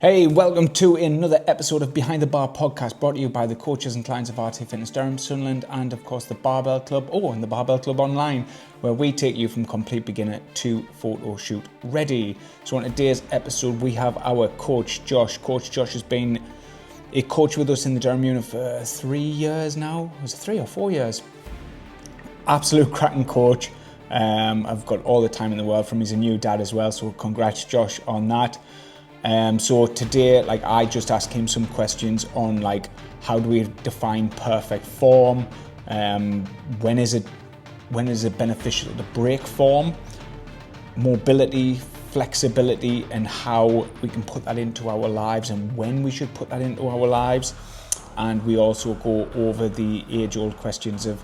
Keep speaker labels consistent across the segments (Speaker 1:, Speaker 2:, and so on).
Speaker 1: Hey, welcome to another episode of Behind the Bar podcast, brought to you by the coaches and clients of RT Fitness Durham, Sunderland, and of course the Barbell Club, and the Barbell Club Online, where we take you from complete beginner to photo shoot ready. So on today's episode, we have our coach, Josh. Coach Josh has been a coach with us in the Durham unit for 3 years now. Was it 3 or 4 years? Absolute cracking coach. I've got all the time in the world from him. He's a new dad as well, so congrats, Josh, on that. So today, I just asked him some questions on how do we define perfect form? When is it beneficial to break form? Mobility, flexibility, and how we can put that into our lives, and when we should put that into our lives. And we also go over the age-old questions of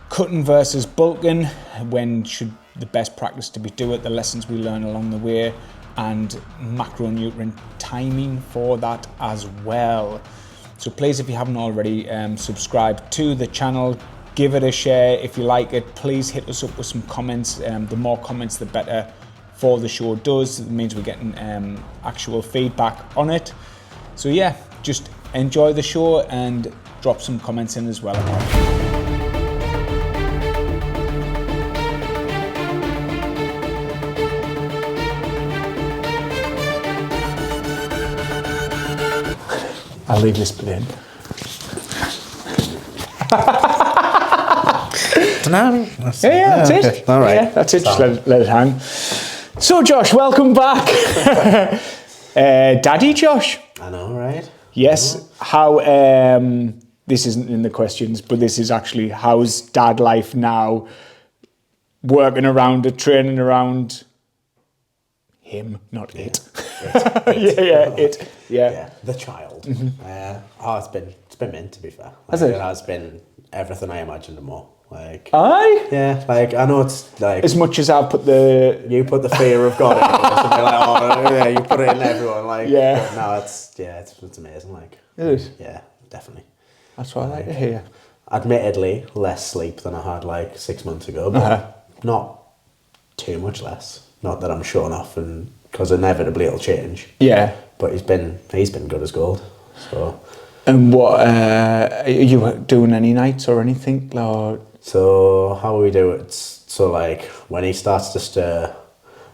Speaker 1: cutting versus bulking. When should the best practice to be do it? The lessons we learn along the way. And macronutrient timing for that as well. So please, if you haven't already, subscribe to the channel, give it a share if you like it. Please hit us up with some comments. The more comments, the better for the show does. It means we're getting actual feedback on it. So yeah, just enjoy the show and drop some comments in as well about it. I'll leave this bit in. That's it.
Speaker 2: Okay. All right.
Speaker 1: Yeah, that's it. Just let it hang. So, Josh, welcome back. Daddy Josh.
Speaker 2: I know, right?
Speaker 1: Yes. How, this isn't in the questions, but this is actually, how's dad life now? Working around it, training around him, not it. It. Yeah,
Speaker 2: the child.
Speaker 1: Mm-hmm.
Speaker 2: It's been mint, to be fair.
Speaker 1: Has it?
Speaker 2: It has been everything I imagined and more.
Speaker 1: Aye?
Speaker 2: Yeah, I know it's
Speaker 1: as much as I put the...
Speaker 2: You put the fear of God in it, you put it in everyone, but no, it's amazing,
Speaker 1: It is?
Speaker 2: Yeah, definitely.
Speaker 1: That's what I like to hear.
Speaker 2: Admittedly, less sleep than I had 6 months ago, but not too much less. Not that I'm showing off, and because inevitably it'll change.
Speaker 1: Yeah.
Speaker 2: But he's been good as gold. So.
Speaker 1: And what are you doing any nights or anything? Or?
Speaker 2: So how we do it? So when he starts to stir,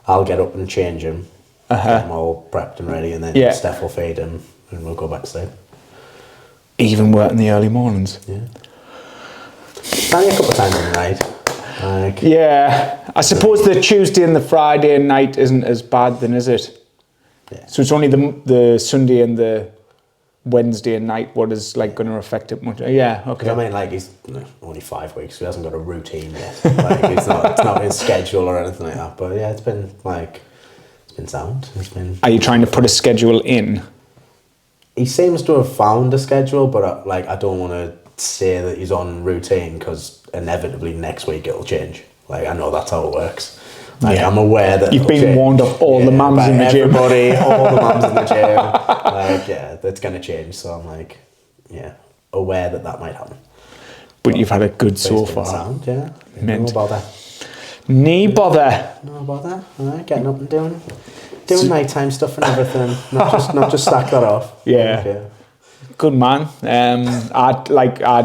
Speaker 2: I'll get up and change him. Get him all prepped and ready, and then Steph will feed him, and we'll go back to sleep.
Speaker 1: Even work in the early mornings.
Speaker 2: Yeah. Only a couple of times in the night.
Speaker 1: I suppose the Tuesday and the Friday night isn't as bad then, is it?
Speaker 2: Yeah.
Speaker 1: So it's only the Sunday and the Wednesday night what is going to affect it much. Yeah, okay.
Speaker 2: I mean, he's only 5 weeks, so he hasn't got a routine yet. It's not his schedule or anything like that. But yeah, it's been sound.
Speaker 1: Are you trying to put a schedule in?
Speaker 2: He seems to have found a schedule, but I don't want to say that he's on routine because inevitably next week it'll change. I know that's how it works. I'm aware that
Speaker 1: you've been warned of all the mums in the gym.
Speaker 2: All the mums in the gym. That's going to change. So I'm aware that might happen.
Speaker 1: But you've had a good so far.
Speaker 2: Sound, yeah.
Speaker 1: Mint.
Speaker 2: No bother.
Speaker 1: Knee bother.
Speaker 2: No bother. Getting up and doing nighttime stuff and everything. Not just sack that off.
Speaker 1: Yeah. Good man. I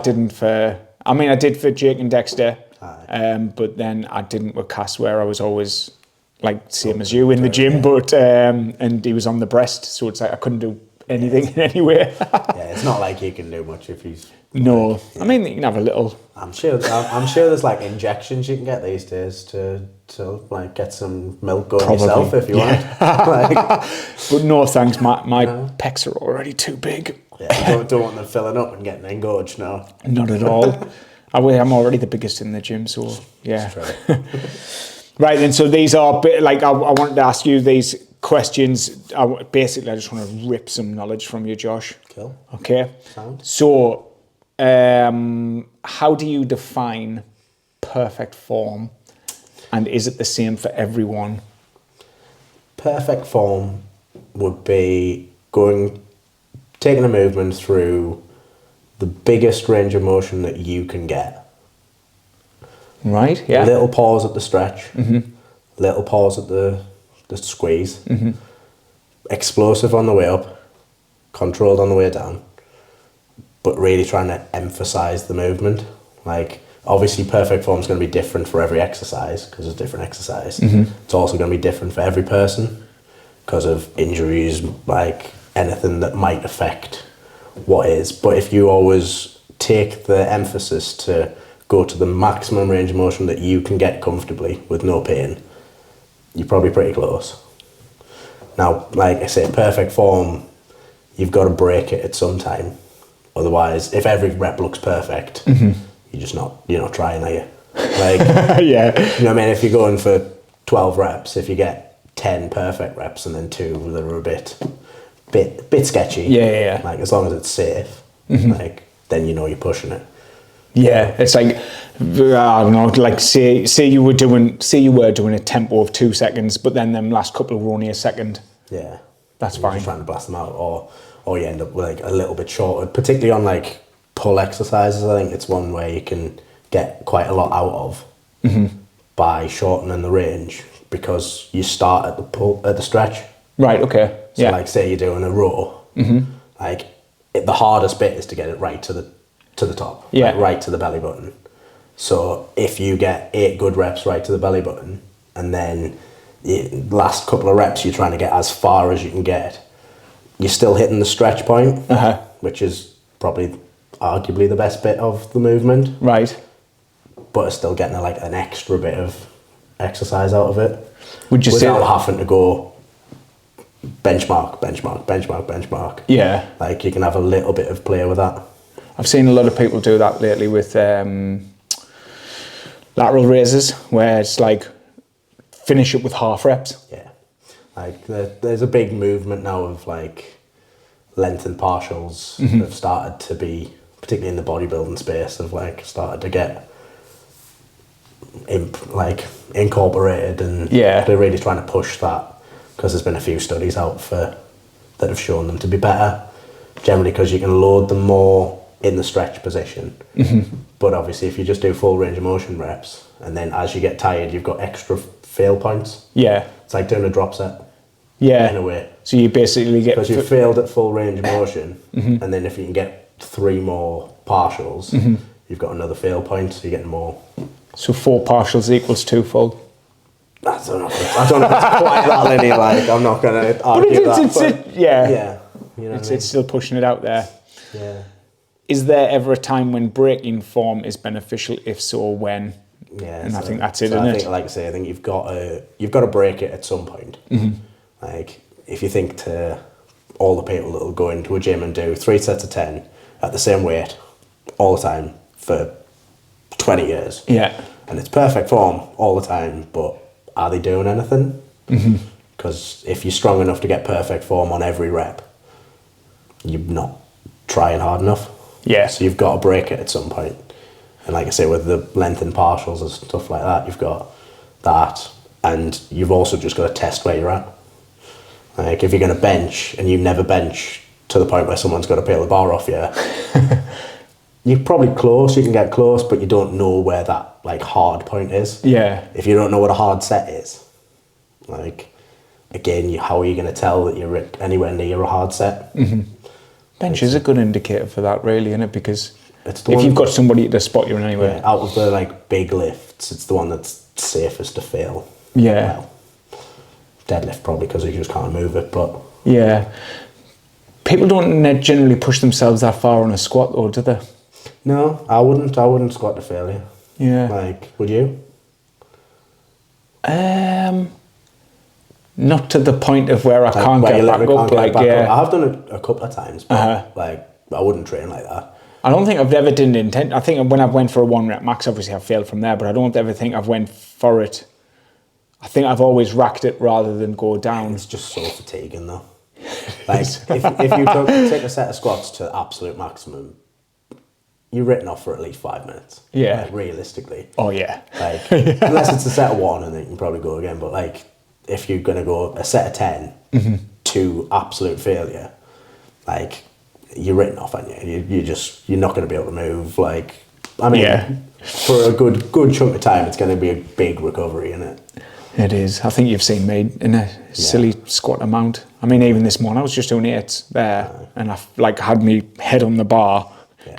Speaker 1: did for Jake and Dexter, but then I didn't with Cass, where I was always same as you in the gym, but and he was on the breast, so it's I couldn't do anything anyway.
Speaker 2: It's not like you can do much if he's.
Speaker 1: No, I mean you can have a little.
Speaker 2: I'm sure there's injections you can get these days to get some milk going yourself if you want.
Speaker 1: But no thanks, my pecs are already too big.
Speaker 2: Yeah, don't want them filling up and getting engorged, no.
Speaker 1: Not at all. I'm already the biggest in the gym, so yeah. Right then, so these are I wanted to ask you these questions. Basically, I just want to rip some knowledge from you, Josh.
Speaker 2: Cool.
Speaker 1: Okay.
Speaker 2: Sound.
Speaker 1: So, how do you define perfect form, and is it the same for everyone?
Speaker 2: Perfect form would be taking a movement through the biggest range of motion that you can get.
Speaker 1: Right, yeah.
Speaker 2: Little pause at the stretch, little pause at the squeeze, explosive on the way up, controlled on the way down, but really trying to emphasize the movement. Like, obviously perfect form is going to be different for every exercise because it's different exercise. It's also going to be different for every person because of injuries, like anything that might affect what is. But if you always take the emphasis to go to the maximum range of motion that you can get comfortably with no pain, you're probably pretty close. Now, like I say, perfect form, you've got to break it at some time. Otherwise, if every rep looks perfect, you're not trying, are you? Like,
Speaker 1: Yeah.
Speaker 2: you know what I mean? If you're going for 12 reps, if you get 10 perfect reps and then 2 that are a bit sketchy,
Speaker 1: Yeah.
Speaker 2: like, as long as it's safe, like, then you know you're pushing it.
Speaker 1: Yeah, it's like, I don't know, like say you were doing a tempo of 2 seconds, but then them last couple were only a second.
Speaker 2: Yeah.
Speaker 1: That's
Speaker 2: You're
Speaker 1: fine.
Speaker 2: just trying to blast them out, or you end up with like a little bit shorter, particularly on like pull exercises. I think it's one where you can get quite a lot out of by shortening the range, because you start at the stretch.
Speaker 1: Right, okay.
Speaker 2: So like, say you're doing a row, like the hardest bit is to get it right to the top,
Speaker 1: Yeah.
Speaker 2: like right to the belly button. So if you get 8 good reps right to the belly button, and then last couple of reps you're trying to get as far as you can get, you're still hitting the stretch point, which is probably arguably the best bit of the movement,
Speaker 1: Right.
Speaker 2: but it's still getting like an extra bit of exercise out of it.
Speaker 1: Would you say
Speaker 2: without having to go benchmark?
Speaker 1: Yeah.
Speaker 2: Like, you can have a little bit of play with that.
Speaker 1: I've seen a lot of people do that lately with lateral raises, where it's like finish it with half reps.
Speaker 2: Yeah, like there's a big movement now of like length and partials have started to be, particularly in the bodybuilding space, have like started to get incorporated, and they're really trying to push that, because there's been a few studies out that have shown them to be better, generally because you can load them more in the stretch position. But obviously if you just do full range of motion reps, and then as you get tired you've got extra fail points.
Speaker 1: Yeah.
Speaker 2: It's like doing a drop set.
Speaker 1: Yeah.
Speaker 2: In a way.
Speaker 1: So you basically get...
Speaker 2: Because you failed at full range of motion, and then if you can get 3 more partials, you've got another fail point, so you're getting more.
Speaker 1: So 4 partials equals 2 full.
Speaker 2: I don't know if it's quite that linear, like, I'm not going to argue that.
Speaker 1: Yeah.
Speaker 2: You know
Speaker 1: It's still pushing it out there.
Speaker 2: Yeah.
Speaker 1: Is there ever a time when breaking form is beneficial? If so, when?
Speaker 2: Yeah,
Speaker 1: and
Speaker 2: so,
Speaker 1: I think that's it,
Speaker 2: so
Speaker 1: isn't
Speaker 2: I
Speaker 1: it?
Speaker 2: think, like I say, I think you've got to break it at some point. Like, if you think to all the people that will go into a gym and do 3 sets of 10 at the same weight all the time for 20 years, and it's perfect form all the time, but are they doing anything? Because if you're strong enough to get perfect form on every rep, you're not trying hard enough.
Speaker 1: Yeah.
Speaker 2: So you've got to break it at some point. And like I say, with the length and partials and stuff like that, you've got that, and you've also just got to test where you're at. Like, if you're going to bench and you never bench to the point where someone's got to peel the bar off you, you're probably close, you can get close, but you don't know where that like hard point is.
Speaker 1: Yeah.
Speaker 2: If you don't know what a hard set is, like, again, how are you going to tell that you're anywhere near a hard set?
Speaker 1: Bench is a good indicator for that, really, isn't it? Because
Speaker 2: it's the
Speaker 1: if
Speaker 2: one,
Speaker 1: you've got somebody to spot you in anywhere.
Speaker 2: yeah, out of the like big lifts, it's the one that's safest to fail.
Speaker 1: Yeah.
Speaker 2: Well, deadlift probably, because you just can't move it, but
Speaker 1: Yeah. People don't generally push themselves that far on a squat, though, do they?
Speaker 2: no, I wouldn't squat to failure.
Speaker 1: Yeah.
Speaker 2: Like, would you?
Speaker 1: Not to the point of where I can't
Speaker 2: where
Speaker 1: get
Speaker 2: you
Speaker 1: back
Speaker 2: literally
Speaker 1: up.
Speaker 2: can't
Speaker 1: Like,
Speaker 2: get back
Speaker 1: yeah.
Speaker 2: up. I have done it a couple of times, but like, I wouldn't train like that.
Speaker 1: I don't think I've ever done intent. I think when I went for a 1 rep max, obviously I failed from there, but I don't ever think I've went for it. I think I've always racked it rather than go down.
Speaker 2: It's just so fatiguing though. Like, if you take a set of squats to absolute maximum, you're written off for at least 5 minutes.
Speaker 1: Yeah.
Speaker 2: Like, realistically.
Speaker 1: Oh, yeah.
Speaker 2: Like, unless it's a set of 1 and then you can probably go again. But like, if you're gonna go a set of 10 to absolute failure, like, you're written off, aren't you? You're not gonna be able to move. Like, I mean, for a good chunk of time, it's gonna be a big recovery, isn't it?
Speaker 1: It is. I think you've seen me in a silly squat amount. I mean, even this morning, I was just doing 8 there, and I had me head on the bar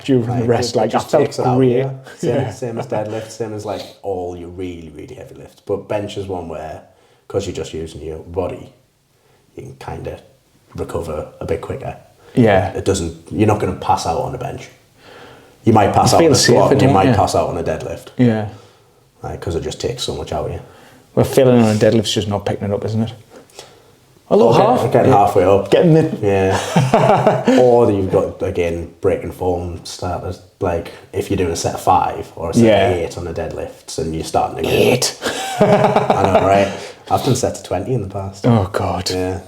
Speaker 1: during the rest. Like, I felt great.
Speaker 2: Same as deadlift, same as like all your really, really heavy lifts. But bench is one where, because you're just using your body, you can kind of recover a bit quicker.
Speaker 1: Yeah.
Speaker 2: You're not going to pass out on a bench. You might pass out on a squat, and you might pass out on a deadlift.
Speaker 1: Yeah.
Speaker 2: Because it just takes so much out of you.
Speaker 1: Well, failing on a deadlift's just not picking it up, isn't it? A little half.
Speaker 2: Getting halfway up.
Speaker 1: Getting the...
Speaker 2: Yeah. Or you've got, again, breaking form starters. Like, if you're doing a set of 5 or a set of 8 on a deadlift, and you're starting to get...
Speaker 1: 8?
Speaker 2: I know, right? I've done sets of 20 in the past.
Speaker 1: Oh, God.
Speaker 2: Yeah.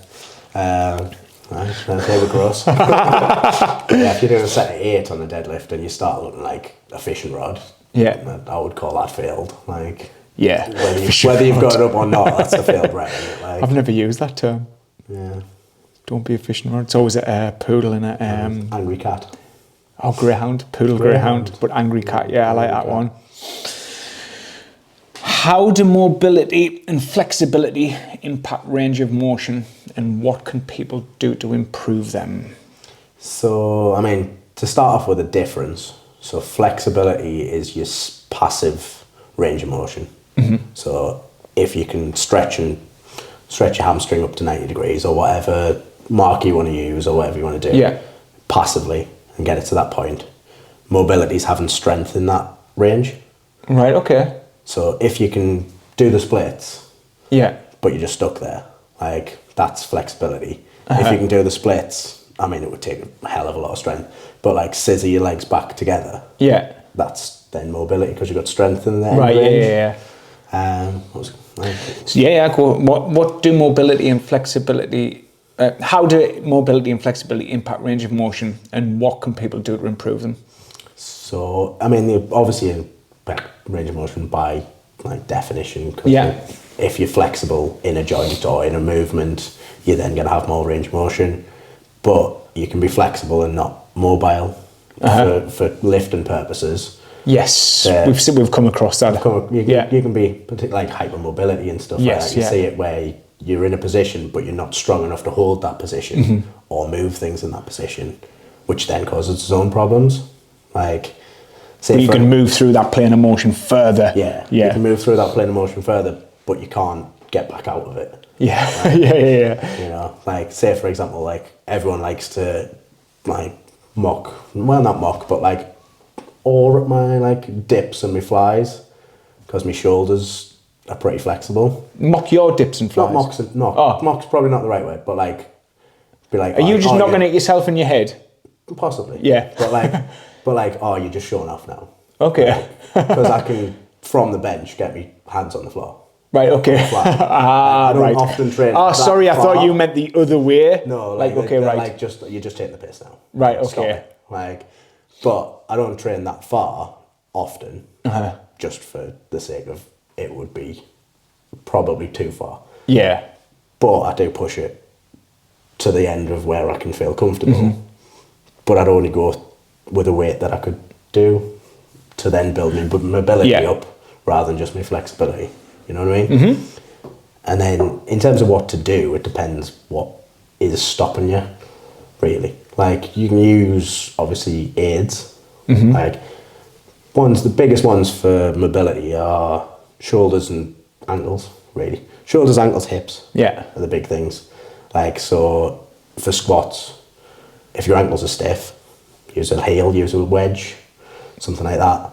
Speaker 2: They were gross. Yeah, if you're doing a set of 8 on a deadlift and you start looking like a fishing rod, I would call that failed. Like...
Speaker 1: Yeah.
Speaker 2: Whether you've got it up or not, that's a failed rep. Like,
Speaker 1: I've never used that term.
Speaker 2: Yeah.
Speaker 1: Don't be a fishing rod. It's always a poodle and a...
Speaker 2: angry cat.
Speaker 1: Oh, greyhound. Poodle greyhound. But angry cat. Yeah, I like that one. How do mobility and flexibility impact range of motion, and what can people do to improve them?
Speaker 2: So, I mean, to start off with a difference, so flexibility is your passive range of motion. So if you can stretch your hamstring up to 90 degrees or whatever mark you want to use or whatever you want to do passively and get it to that point, mobility is having strength in that range.
Speaker 1: Right, okay.
Speaker 2: So if you can do the splits, but you're just stuck there, like, that's flexibility. If you can do the splits, I mean, it would take a hell of a lot of strength, but like scissor your legs back together, that's then mobility because you've got strength in there.
Speaker 1: Right,
Speaker 2: range.
Speaker 1: Cool. What do mobility and flexibility, how do mobility and flexibility impact range of motion, and what can people do to improve them?
Speaker 2: So, I mean, obviously impact range of motion by like definition, because if you're flexible in a joint or in a movement, you're then going to have more range of motion, but you can be flexible and not mobile for lifting purposes.
Speaker 1: Yes, we've come across that.
Speaker 2: You can be particularly like hypermobility and stuff like that. You see it where you're in a position, but you're not strong enough to hold that position or move things in that position, which then causes its own problems. Like, say
Speaker 1: you can move through that plane of motion further.
Speaker 2: You can move through that plane of motion further, but you can't get back out of it.
Speaker 1: Like,
Speaker 2: You know, like, say for example, like, everyone likes to like not mock, but like awe at my like dips and my flies, because my shoulders are pretty flexible.
Speaker 1: Mock your dips and flies?
Speaker 2: Mock's probably not the right word, but like, be like,
Speaker 1: are you just knocking at yourself in your head?
Speaker 2: Possibly. But like, oh, you're just showing off now.
Speaker 1: Okay.
Speaker 2: Because I can, from the bench, get me hands on the floor.
Speaker 1: Right, okay.
Speaker 2: I don't often train.
Speaker 1: Oh, sorry, I thought you meant the other way.
Speaker 2: No,
Speaker 1: like okay, right.
Speaker 2: Like, you're just taking the piss now.
Speaker 1: Right, okay.
Speaker 2: Stop it. Like, but I don't train that far often, just for the sake of it would be probably too far.
Speaker 1: Yeah.
Speaker 2: But I do push it to the end of where I can feel comfortable. But I'd only go with a weight that I could do to then build my mobility up rather than just my flexibility. You know what I mean? And then in terms of what to do, it depends what is stopping you, really. Like, you can use, obviously, aids. Like, the biggest ones for mobility are shoulders and ankles, really. Shoulders, ankles, hips are the big things. Like, so for squats, if your ankles are stiff, use a heel, use a wedge, something like that.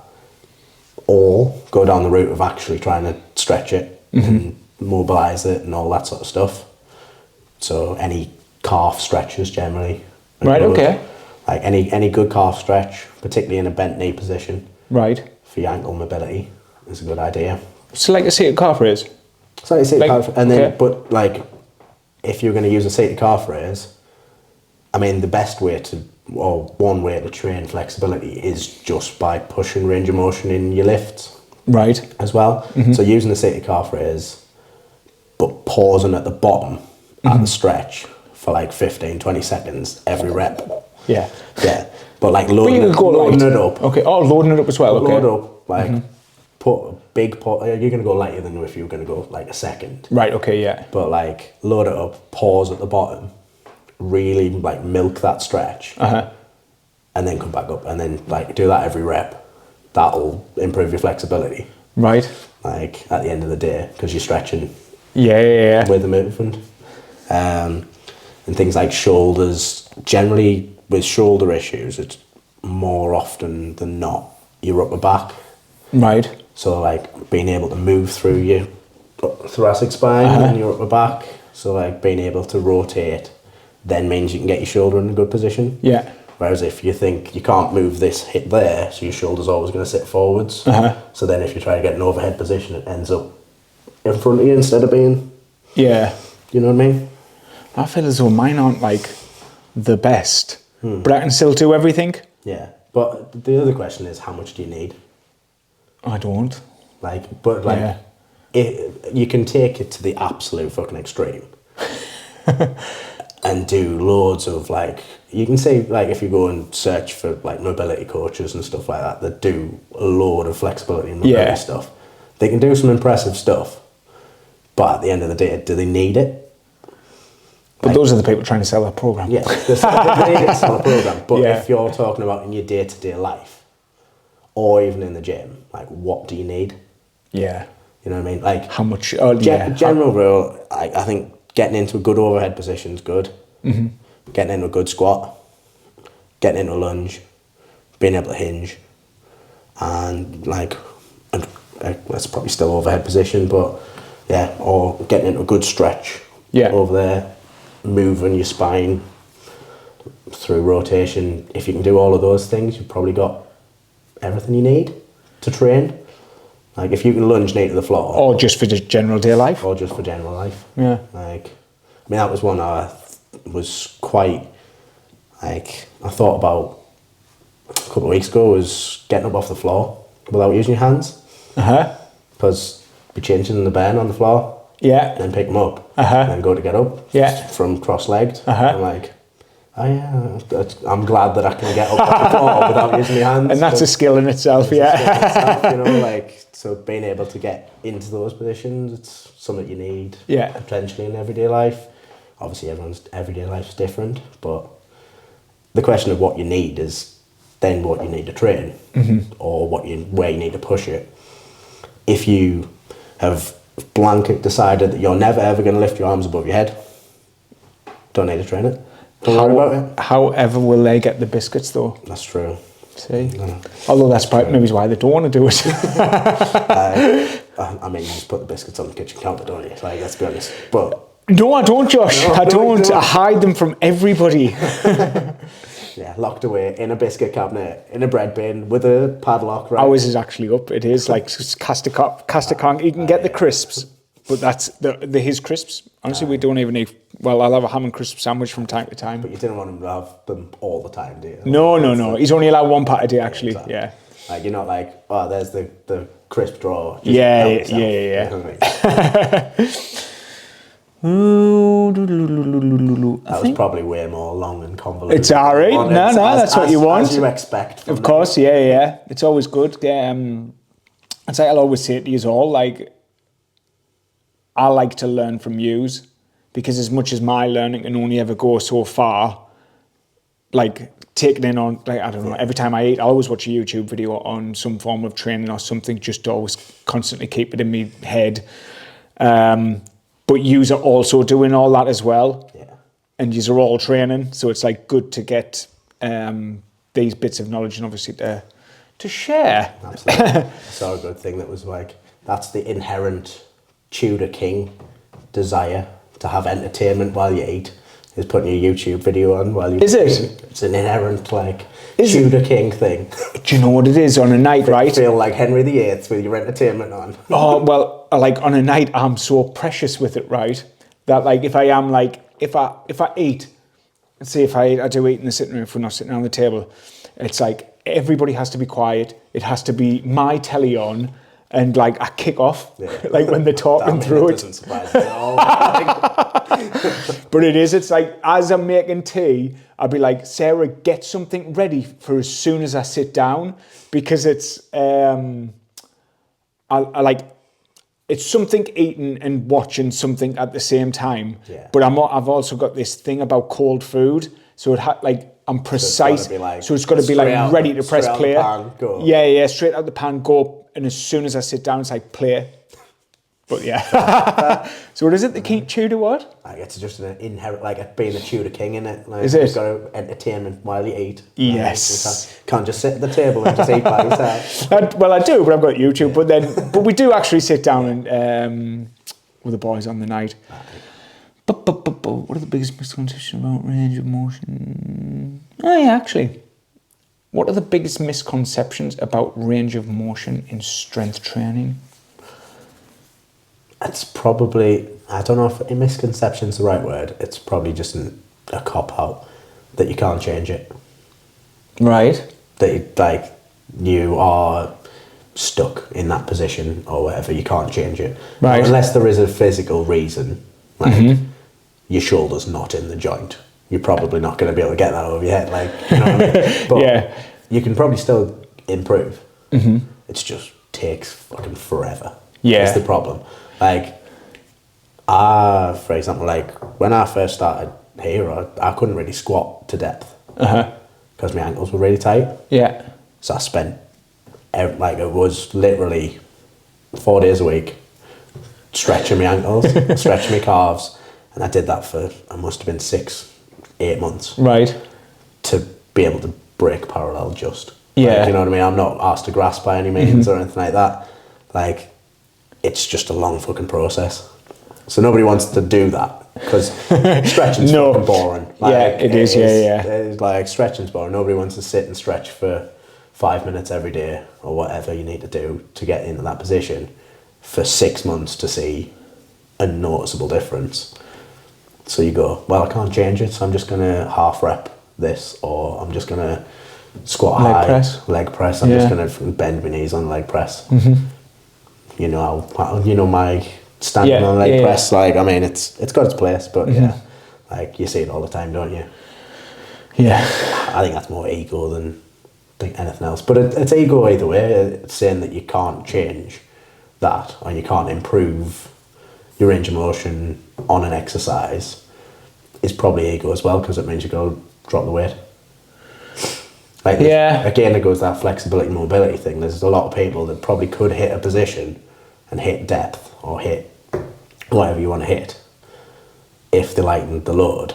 Speaker 2: Or go down the route of actually trying to stretch it and mobilise it and all that sort of stuff. So any calf stretches generally.
Speaker 1: Right, okay.
Speaker 2: Like any good calf stretch, particularly in a bent knee position.
Speaker 1: Right.
Speaker 2: For your ankle mobility is a good idea.
Speaker 1: So like a seated calf raise?
Speaker 2: So like a seated calf, and then, but like, if you're going to use a seated calf raise, I mean, the best way to, or one way to train flexibility is just by pushing range of motion in your lifts.
Speaker 1: Right.
Speaker 2: As well. So using the seated calf raise, but pausing at the bottom at the stretch for like 15, 20 seconds every rep.
Speaker 1: Yeah.
Speaker 2: But like loading it up.
Speaker 1: Okay. Oh, loading it up as well. Okay.
Speaker 2: Load up, like put a big pot. You're going to go lighter than if you were going to go like a second.
Speaker 1: Right, okay, yeah.
Speaker 2: But like load it up, pause at the bottom, really like milk that stretch, and then come back up, and then like do that every rep. That'll improve your flexibility.
Speaker 1: Right.
Speaker 2: Like at the end of the day, because you're stretching.
Speaker 1: Yeah.
Speaker 2: With the movement, and things like shoulders. Generally, with shoulder issues, it's more often than not your upper back.
Speaker 1: Right.
Speaker 2: So like being able to move through your thoracic spine and your upper back. So like being able to rotate then means you can get your shoulder in a good position.
Speaker 1: Yeah.
Speaker 2: Whereas if you think you can't move this hip there, so your shoulder's always going to sit forwards. So then if you try to get an overhead position, it ends up in front of you instead of being...
Speaker 1: Yeah.
Speaker 2: You know what I mean?
Speaker 1: I feel as though mine aren't like the best, but I can still do everything.
Speaker 2: Yeah. But the other question is, how much do you need?
Speaker 1: I don't.
Speaker 2: You can take it to the absolute fucking extreme. And do loads of like, you can say like if you go and search for like mobility coaches and stuff like that do a load of flexibility and mobility stuff, they can do some impressive stuff, but at the end of the day, do they need it?
Speaker 1: But those are the people trying to sell a program.
Speaker 2: Yeah, they need to sell a program. But if you're talking about in your day-to-day life, or even in the gym, like what do you need?
Speaker 1: Yeah.
Speaker 2: You know what I mean? Like
Speaker 1: how much?
Speaker 2: General rule, I think getting into a good overhead position is good. Getting into a good squat, getting into a lunge, being able to hinge, and that's probably still overhead position, but yeah, or getting into a good stretch over there, moving your spine through rotation. If you can do all of those things, you've probably got everything you need to train. Like if you can lunge knee to the floor,
Speaker 1: or just for just general day life,
Speaker 2: Yeah. Like, I mean, that was one I was quite like I thought about a couple of weeks ago, was getting up off the floor without using your hands. Because you're changing the bend on the floor.
Speaker 1: Yeah.
Speaker 2: Then pick them up. And then go to get up.
Speaker 1: Yeah.
Speaker 2: From cross-legged. I'm like, oh yeah, I'm glad that I can get up off the floor without using my hands.
Speaker 1: And that's a skill in itself,
Speaker 2: you know, like, so being able to get into those positions, it's something you need potentially in everyday life. Obviously, everyone's everyday life is different, but the question of what you need is then what you need to train, or where you need to push it. If you have blanket decided that you're never ever going to lift your arms above your head, don't need to train it. Don't worry about it.
Speaker 1: However, will they get the biscuits though?
Speaker 2: That's true.
Speaker 1: See, although that's probably maybe why they don't want to do it.
Speaker 2: I mean, you just put the biscuits on the kitchen counter, don't you? Like, let's be honest. But
Speaker 1: no, I don't, Josh. I don't. I hide them from everybody.
Speaker 2: Yeah, locked away in a biscuit cabinet, in a bread bin with a padlock. Right?
Speaker 1: Ours is actually up. It is like cast a con. You can get the crisps, but that's his crisps. Honestly, we don't even eat. Well, I'll have a ham and crisp sandwich from time to time.
Speaker 2: But you didn't want him to have them all the time, do you?
Speaker 1: No. He's only allowed one pat a day, actually. Exactly. Yeah.
Speaker 2: Like, you're not like, oh, there's the crisp drawer. Just
Speaker 1: yeah.
Speaker 2: You know what I mean? That was probably way more long and convoluted.
Speaker 1: It's all right. No, that's what you want.
Speaker 2: As you expect.
Speaker 1: Of course, yeah. It's always good. It's like I'll always say to you all, like, I like to learn from yous, because as much as my learning can only ever go so far, like taking in on, like, I don't know, every time I eat, I always watch a YouTube video on some form of training or something, just to always constantly keep it in my head. But yous are also doing all that as well. Yeah. And yous are all training, so it's like good to get these bits of knowledge and obviously to share.
Speaker 2: Absolutely. I saw a good thing that was like, that's the inherent Tudor king desire, to have entertainment while you eat, is putting your YouTube video on while you eat.
Speaker 1: Is it?
Speaker 2: It's an inherent like Tudor king thing.
Speaker 1: Do you know what it is on a night, right?
Speaker 2: Feel like Henry VIII with your entertainment on.
Speaker 1: Oh, well, like on a night, I'm so precious with it, right? That like if I am like, if I eat, let's say if I do eat in the sitting room, if we're not sitting around the table, it's like everybody has to be quiet. It has to be my telly on. And like I kick off, like when they're talking through it. Doesn't surprise me at all. But it's like as I'm making tea, I'll be like, Sarah, get something ready for as soon as I sit down, because it's I like, it's something eating and watching something at the same time.
Speaker 2: Yeah.
Speaker 1: But I've also got this thing about cold food. So I'm precise. So it's got to be like ready to press play. Yeah, straight out the pan, go. And as soon as I sit down, it's like play. But yeah. So what is it? The king Tudor what?
Speaker 2: Like it's just an inherent, like being a Tudor king, in it. Like,
Speaker 1: is it?
Speaker 2: You've got to entertain while you eat.
Speaker 1: Yes.
Speaker 2: You can't just sit at the table and just eat by yourself.
Speaker 1: Well, I do, but I've got YouTube. Yeah. But we do actually sit down and with the boys on the night. But what are the biggest misconceptions about range of motion? Oh yeah, actually. What are the biggest misconceptions about range of motion in strength training?
Speaker 2: It's probably, I don't know if a misconception's the right word. It's probably just a cop-out that you can't change it.
Speaker 1: Right.
Speaker 2: That you are stuck in that position or whatever. You can't change it.
Speaker 1: Right.
Speaker 2: Unless there is a physical reason, like your shoulder's not in the joint. You're probably not going to be able to get that over your head. Like, you know what I mean? But
Speaker 1: yeah.
Speaker 2: You can probably still improve. It just takes fucking forever.
Speaker 1: Yeah.
Speaker 2: That's the problem. Like, for example, like when I first started here, I couldn't really squat to depth because my ankles were really tight.
Speaker 1: Yeah.
Speaker 2: So I spent, like, it was literally 4 days a week stretching my ankles, stretching my calves, and I did that for, I must have been 6-8 months.
Speaker 1: Right.
Speaker 2: To be able to break parallel just.
Speaker 1: Yeah.
Speaker 2: Like, you know what I mean? I'm not asked to grasp by any means or anything like that. Like, it's just a long fucking process. So nobody wants to do that because stretching's fucking boring. Like,
Speaker 1: yeah, it is.
Speaker 2: It's like stretching's boring. Nobody wants to sit and stretch for 5 minutes every day or whatever you need to do to get into that position for 6 months to see a noticeable difference. So you go, well, I can't change it, so I'm just going to half rep this, or I'm just going to squat leg press. I'm just going to bend my knees on leg press. You know my standing on leg press. Like, I mean, it's got its place, but like you see it all the time, don't you?
Speaker 1: Yeah.
Speaker 2: I think that's more ego than anything else. But it's ego either way. It's saying that you can't change that, and you can't improve your range of motion on an exercise is probably ego as well, because it means you go drop the weight. Like, again, it goes to that flexibility and mobility thing. There's a lot of people that probably could hit a position and hit depth or hit whatever you want to hit if they lighten the load.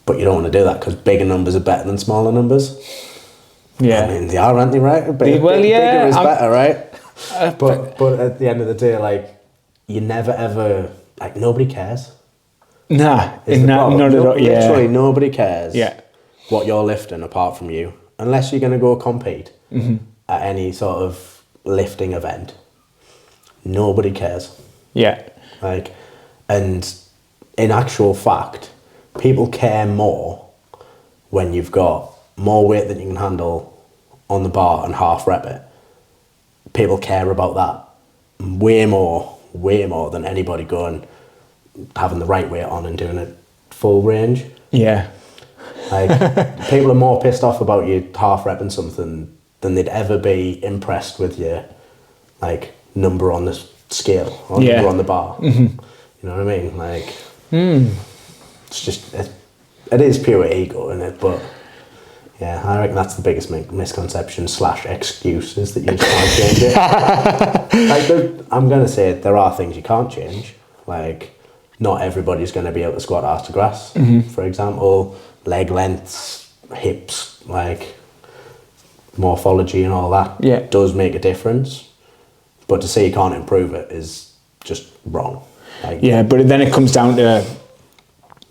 Speaker 2: But you don't want to do that because bigger numbers are better than smaller numbers.
Speaker 1: Yeah.
Speaker 2: I mean, they are, aren't they, right? Bigger is better, right? But at the end of the day, like, you never ever, like, nobody cares.
Speaker 1: Nah, not at all.
Speaker 2: Literally, nobody cares what you're lifting apart from you, unless you're going to go compete at any sort of lifting event. Nobody cares.
Speaker 1: Yeah.
Speaker 2: Like, and in actual fact, people care more when you've got more weight than you can handle on the bar and half rep it. People care about that way more than anybody going, having the right weight on and doing it full range.
Speaker 1: Yeah.
Speaker 2: Like, people are more pissed off about you half repping something than they'd ever be impressed with your, like, number on the scale or number on the bar. You know what I mean? Like, it's just, it is pure ego, isn't it? But yeah, I reckon that's the biggest misconception / excuse is that you can't change it. Like, I'm going to say there are things you can't change. Like, not everybody's going to be able to squat arse to grass, for example. Leg lengths, hips, like, morphology and all that does make a difference. But to say you can't improve it is just wrong. Like,
Speaker 1: but then it comes down to,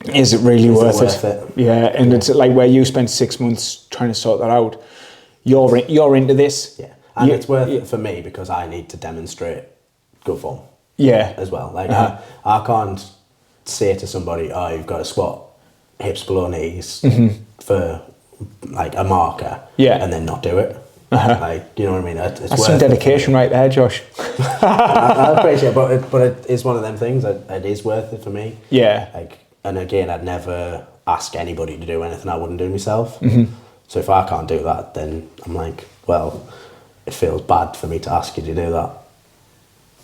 Speaker 1: is it really worth it? Yeah, and it's like where you spent 6 months trying to sort that out. You're into this.
Speaker 2: Yeah, and it's worth it for me because I need to demonstrate good form.
Speaker 1: Yeah.
Speaker 2: As well. Like, I can't say to somebody, oh, you've got to squat hips below knees for, like, a marker and then not do it. Like, you know what I mean? That's
Speaker 1: some dedication right there, Josh.
Speaker 2: I appreciate it, but it is one of them things that it is worth it for me.
Speaker 1: Yeah.
Speaker 2: Like, and again, I'd never ask anybody to do anything I wouldn't do myself. So if I can't do that, then I'm like, well, it feels bad for me to ask you to do that.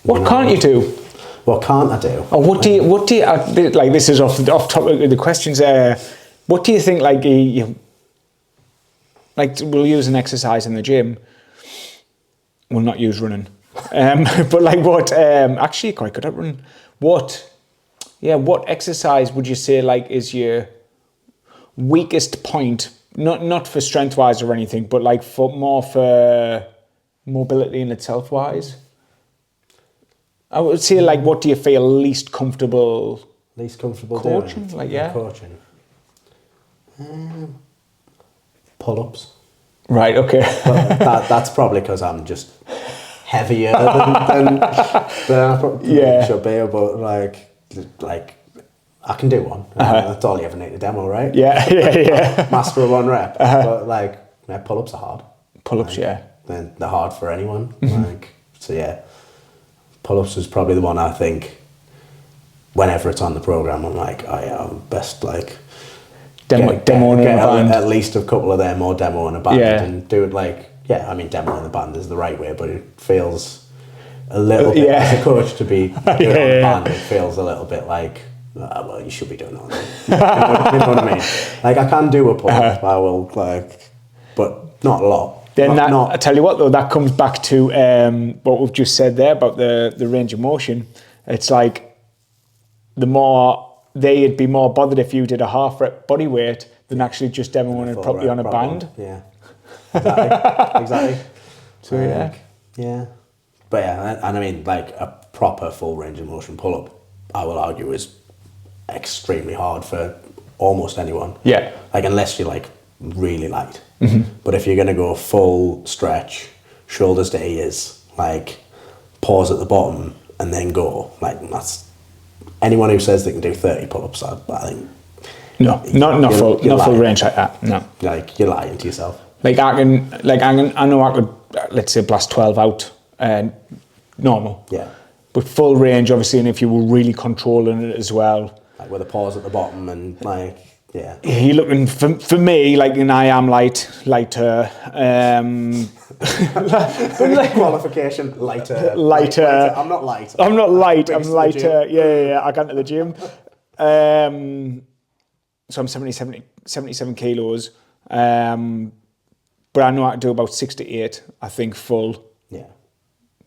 Speaker 1: What can't you do?
Speaker 2: What can't I do?
Speaker 1: Or what do you, like, this is off topic of the questions, what do you think, like, like, we'll use an exercise in the gym, we'll not use running, but like what, actually you're quite good at running, what exercise would you say, like, is your weakest point, not for strength wise or anything, but like for mobility in itself wise? I would say, like, what do you feel least comfortable coaching?
Speaker 2: Doing?
Speaker 1: Like, yeah.
Speaker 2: Coaching. Pull-ups.
Speaker 1: Right, okay.
Speaker 2: But that's probably because I'm just heavier than I probably should be, but like I can do one. That's all you ever need a demo, right?
Speaker 1: Yeah.
Speaker 2: Master of one rep. But like, pull-ups are hard.
Speaker 1: Pull-ups,
Speaker 2: like, they're hard for anyone. Like, so yeah. Pull-ups is probably the one I think whenever it's on the program, I'm like, oh yeah, I'm best like
Speaker 1: demo in a band.
Speaker 2: At least a couple of them or demo in a band and do it like, I mean, demo in the band is the right way, but it feels a little bit, as a coach, to be doing on the band, it feels a little bit like, well, you should be doing that. You know what I mean? Like, I can do a pull-up, I will, like, but not a lot.
Speaker 1: Then I tell you what though, that comes back to what we've just said there about the range of motion. It's like, they'd be more bothered if you did a half rep body weight than actually just demoing it properly on a band.
Speaker 2: Yeah, exactly.
Speaker 1: So
Speaker 2: yeah. But yeah, and I mean, like, a proper full range of motion pull-up, I will argue, is extremely hard for almost anyone.
Speaker 1: Yeah.
Speaker 2: Like, unless you're like really light. But if you're going to go full stretch, shoulders to ears, like, pause at the bottom and then go, like, that's anyone who says they can do 30 pull-ups, I think not full range like that. No, like, you're lying to yourself.
Speaker 1: I know I could, let's say, blast 12 out normal. Yeah. But full range, obviously, and if you were really controlling it as well,
Speaker 2: like with a pause at the bottom and like. Yeah.
Speaker 1: You're looking for me, like, and I am lighter.
Speaker 2: Qualification, lighter.
Speaker 1: Lighter.
Speaker 2: I'm not light.
Speaker 1: I'm not light. I'm lighter. Yeah. I got to the gym. So I'm 77 kilos. But I know I can do about 6 to 8. I think full.
Speaker 2: Yeah.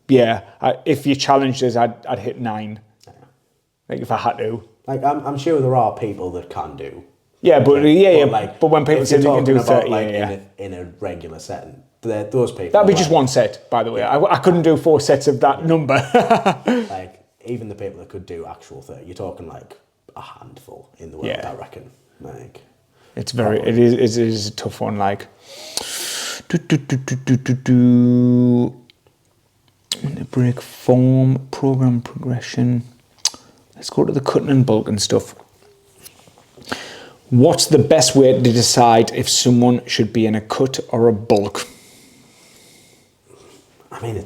Speaker 1: Yeah. If you challenged us, I'd hit 9. Yeah. Like, if I had to.
Speaker 2: Like, I'm sure there are people that can do.
Speaker 1: Yeah, but when people say they can do 30,
Speaker 2: in a regular setting, those people.
Speaker 1: That'd be just one set, by the way. I couldn't do 4 sets of that number.
Speaker 2: Like, even the people that could do actual 30, you're talking like a handful in the world, I reckon. Like,
Speaker 1: it is a tough one. Like, break form, program progression. Let's go to the cutting and bulking stuff. What's the best way to decide if someone should be in a cut or a bulk?
Speaker 2: I mean,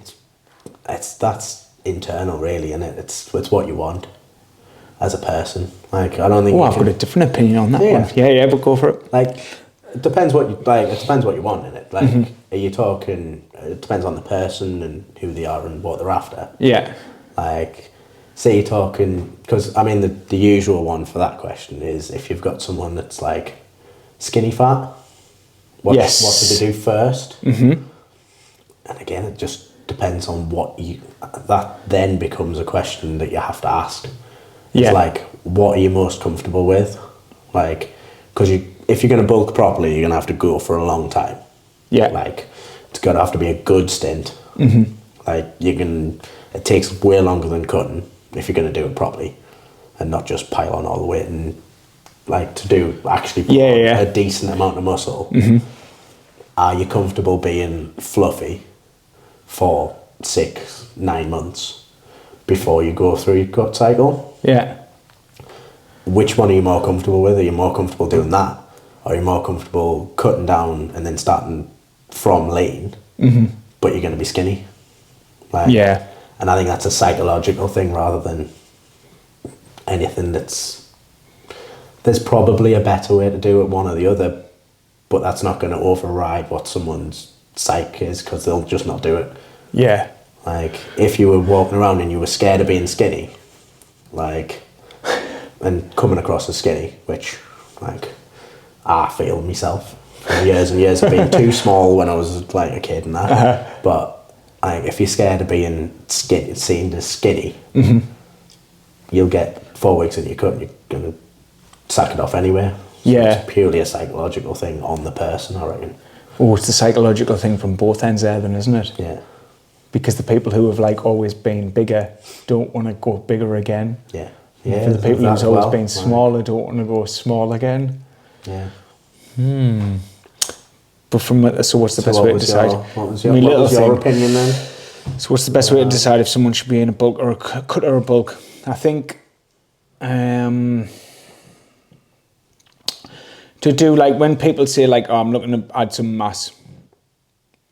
Speaker 2: that's internal, really, isn't it? It's what you want as a person. Like, I don't think.
Speaker 1: I've got a different opinion on that one. Yeah, but go for it.
Speaker 2: Like, it depends what you like. It depends what you want in it. Like, are you talking? It depends on the person and who they are and what they're after.
Speaker 1: Yeah.
Speaker 2: Like, say you're talking, because I mean the usual one for that question is if you've got someone that's like skinny fat, what do they do first? And again, it just depends on that then becomes a question that you have to ask. It's like, what are you most comfortable with? Like, because if you're going to bulk properly, you're going to have to go for a long time. Yeah. Like, it's got to have to be a good stint. Like, it takes way longer than cutting if you're going to do it properly and not just pile on all the weight and like to do actually put on a decent amount of muscle. Are you comfortable being fluffy for 6-9 months before you go through your cut cycle? Yeah. Which one are you more comfortable with? Are you more comfortable doing that? Or are you more comfortable cutting down and then starting from lean, but you're going to be skinny? Like, and I think that's a psychological thing rather than anything there's probably a better way to do it, one or the other, but that's not going to override what someone's psyche is because they'll just not do it. Yeah. Like, if you were walking around and you were scared of being skinny, like, and coming across as skinny, which, like, I feel myself for years and years of being too small when I was, like, a kid and that. But, like, if you're scared of being seen as skinny, you'll get 4 weeks in your cut and you're going to sack it off anyway. So it's purely a psychological thing on the person, I reckon.
Speaker 1: Oh, it's the psychological thing from both ends there then, isn't it?
Speaker 2: Yeah.
Speaker 1: Because the people who have like always been bigger don't want to go bigger again.
Speaker 2: Yeah.
Speaker 1: Yeah. For the people who's always been smaller don't want to go small again.
Speaker 2: Yeah.
Speaker 1: But so what's the best way to decide?
Speaker 2: What was your opinion then?
Speaker 1: So what's the best way to decide if someone should be in a bulk or a cut or a bulk? I think to do like when people say like, oh, I'm looking to add some mass,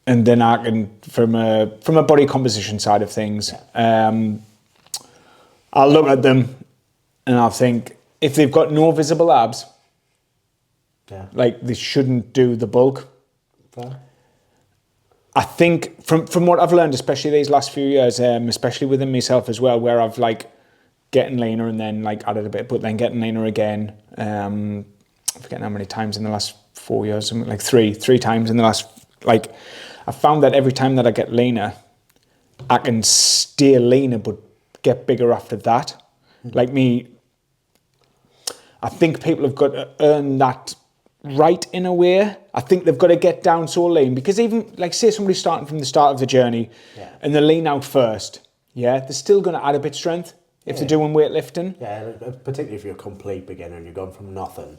Speaker 1: and then I can from a body composition side of things, I'll look at them and I'll think if they've got no visible abs, like they shouldn't do the bulk.
Speaker 2: Fair.
Speaker 1: I think from what I've learned, especially these last few years, especially within myself as well, where I've like getting leaner and then like added a bit, but then getting leaner again. I'm forgetting how many times in the last 4 years, something like three times in the last, like, I found that every time that I get leaner, I can stay leaner but get bigger after that. Like me, I think people have got to earn that right in a way. I think they've got to get down so lean, because even like say somebody's starting from the start of the journey and they lean out first, they're still going to add a bit of strength if they're doing weightlifting.
Speaker 2: Yeah, particularly if you're a complete beginner and you've gone from nothing,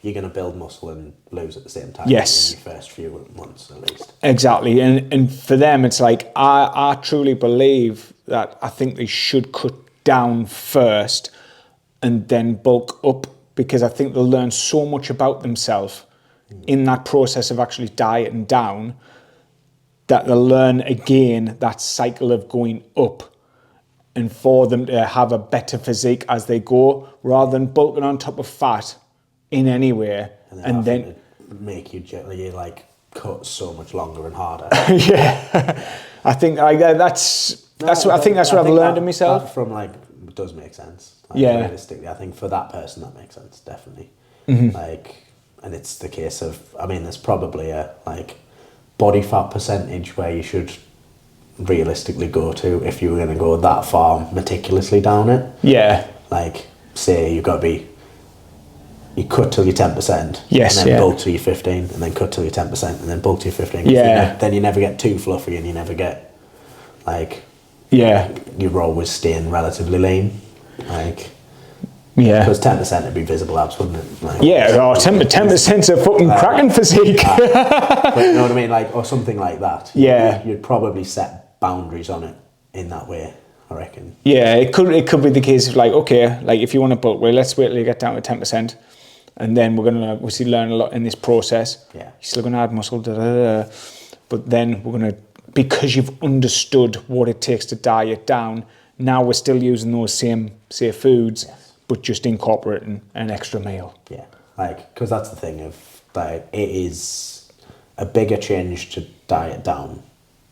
Speaker 2: you're going to build muscle and lose at the same time.
Speaker 1: Yes.
Speaker 2: In your first few months at least.
Speaker 1: Exactly. And for them, it's like, I truly believe that I think they should cut down first and then bulk up, because I think they'll learn so much about themselves in that process of actually dieting down, that they'll learn again that cycle of going up, and for them to have a better physique as they go, rather than bulking on top of fat in any way and then
Speaker 2: make you gently like cut so much longer and harder.
Speaker 1: I think that's what I've learned in myself.
Speaker 2: That from like it does make sense. Like, realistically, I think for that person that makes sense, definitely. Like, and it's the case of, I mean, there's probably a like body fat percentage where you should realistically go to if you were going to go that far meticulously down it. Yeah. Like, say you've got to be, you cut till you're 10%,
Speaker 1: yes,
Speaker 2: and then bulk till you're 15, and then cut till you're 10%, and then bulk till you're 15. Then you never get too fluffy, and you never get like, you're always staying relatively lean, like. Because 10% would be visible abs, wouldn't it? Like,
Speaker 1: 10%'s a fucking cracking physique.
Speaker 2: But you know what I mean? Like, or something like that. You'd probably set boundaries on it in that way, I reckon. Yeah,
Speaker 1: it could be the case of like, okay, like if you want to bulk, well, let's wait till you get down to 10%, and then we're gonna obviously learn a lot in this process.
Speaker 2: Yeah.
Speaker 1: You're still gonna add muscle, but then we're gonna, because you've understood what it takes to diet down, now we're still using those same foods.
Speaker 2: Yes.
Speaker 1: But just incorporating an extra meal.
Speaker 2: Yeah, like, because that's the thing of diet. It is a bigger change to diet down,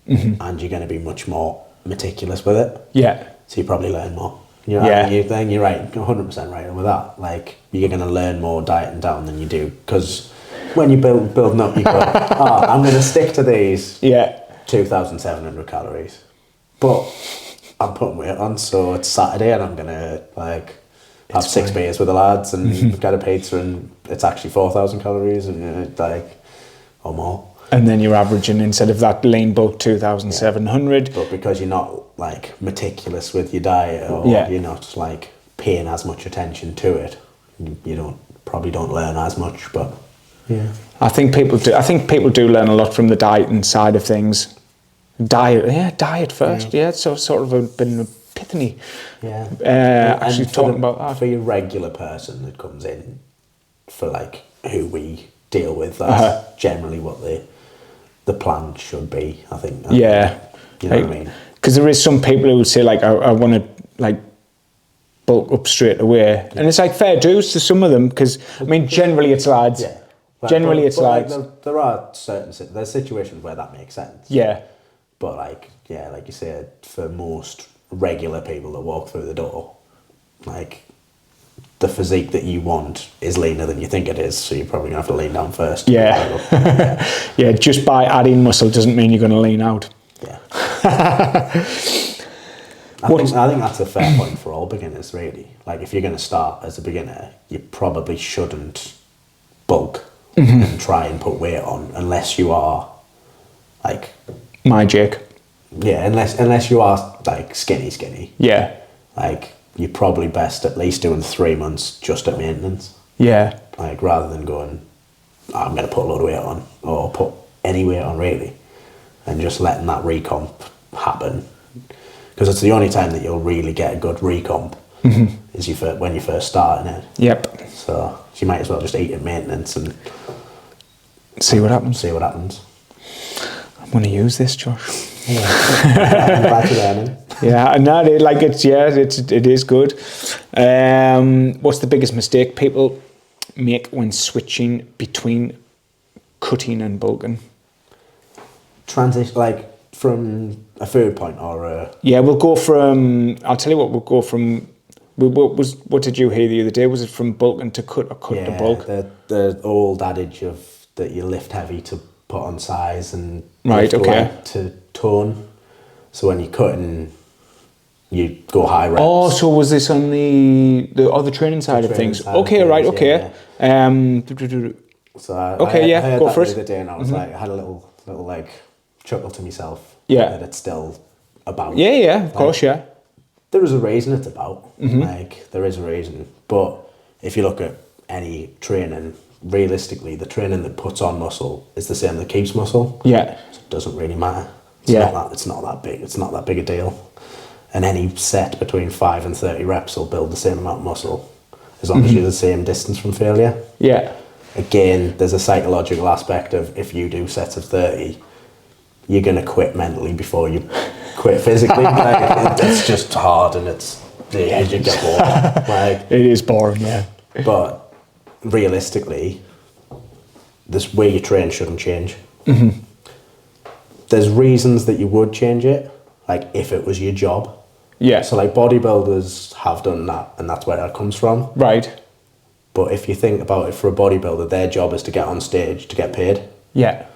Speaker 2: and you're going to be much more meticulous with it. Yeah. So you probably learn more. You're right, 100% right with that. Like, you're going to learn more dieting down than you do, because when you building up, you go, I'm going to stick to these 2,700 calories, but I'm putting weight on, so it's Saturday and I'm going to like have 6 beers with the lads and get a pizza, and it's actually 4,000 calories and like, or more. And then you're averaging, instead of that lean bulk, 2,700. But because you're not like meticulous with your diet, or you're not like paying as much attention to it, you probably don't learn as much. But I think people do learn a lot from the dieting side of things. Diet first. So sort of been epiphany. Actually talking about that. For your regular person that comes in, for like who we deal with, that's generally what the plan should be, I think. You know what I mean? Because there is some people who say like, I want to like bulk up straight away, and it's like fair dues to some of them, because I mean generally it's lads. Generally it's lads. Like, there are there's situations where that makes sense. But like you said, for most regular people that walk through the door, like the physique that you want is leaner than you think it is, so you're probably gonna have to lean down first.
Speaker 1: Yeah. Yeah, just by adding muscle doesn't mean you're gonna lean out.
Speaker 2: Yeah. I think that's a fair point for all beginners, really. Like, if you're going to start as a beginner, you probably shouldn't bulk and try and put weight on unless you are, like...
Speaker 1: My Jake.
Speaker 2: Yeah, unless you are, like, skinny.
Speaker 1: Yeah.
Speaker 2: Like, you're probably best at least doing 3 months just at maintenance.
Speaker 1: Yeah.
Speaker 2: Like, rather than going, I'm going to put a load of weight on, or put any weight on, really, and just letting that recomp happen. Because it's the only time that you'll really get a good recomp is when you first start in it.
Speaker 1: Yep.
Speaker 2: So you might as well just eat at maintenance and
Speaker 1: see what happens.
Speaker 2: I'm
Speaker 1: going to use this, Josh.
Speaker 2: Yeah. I'm glad you're learning.
Speaker 1: Yeah, and that it is good. What's the biggest mistake people make when switching between cutting and bulking?
Speaker 2: Transition, like from a food point or a...
Speaker 1: Yeah, we'll go from... I'll tell you what, we'll go from... What did you hear the other day? Was it from bulking to cut or cut to bulk?
Speaker 2: The old adage of that you lift heavy to put on size and
Speaker 1: light
Speaker 2: to tone. So when you're cutting, you go high reps.
Speaker 1: Oh, so was this on the other training side of things? Okay, right, okay.
Speaker 2: Yeah. So
Speaker 1: I
Speaker 2: heard
Speaker 1: go
Speaker 2: that
Speaker 1: for
Speaker 2: the
Speaker 1: it.
Speaker 2: other day and I was like, I had a little like chuckle to myself.
Speaker 1: Yeah.
Speaker 2: That it's still about.
Speaker 1: Yeah, of course, yeah.
Speaker 2: There is a reason it's about. Like, there is a reason. But if you look at any training, realistically, the training that puts on muscle is the same that keeps muscle.
Speaker 1: Yeah.
Speaker 2: So it doesn't really matter. It's not that big. It's not that big a deal. And any set between 5 and 30 reps will build the same amount of muscle as long as you're the same distance from failure.
Speaker 1: Yeah.
Speaker 2: Again, there's a psychological aspect of if you do sets of 30, you're going to quit mentally before you quit physically. Like, it's just hard and you get bored. Like,
Speaker 1: it is boring, yeah.
Speaker 2: But realistically, this way you train shouldn't change. There's reasons that you would change it, like if it was your job.
Speaker 1: Yeah.
Speaker 2: So like bodybuilders have done that, and that's where that comes from.
Speaker 1: Right.
Speaker 2: But if you think about it, for a bodybuilder, their job is to get on stage to get paid.
Speaker 1: Yeah.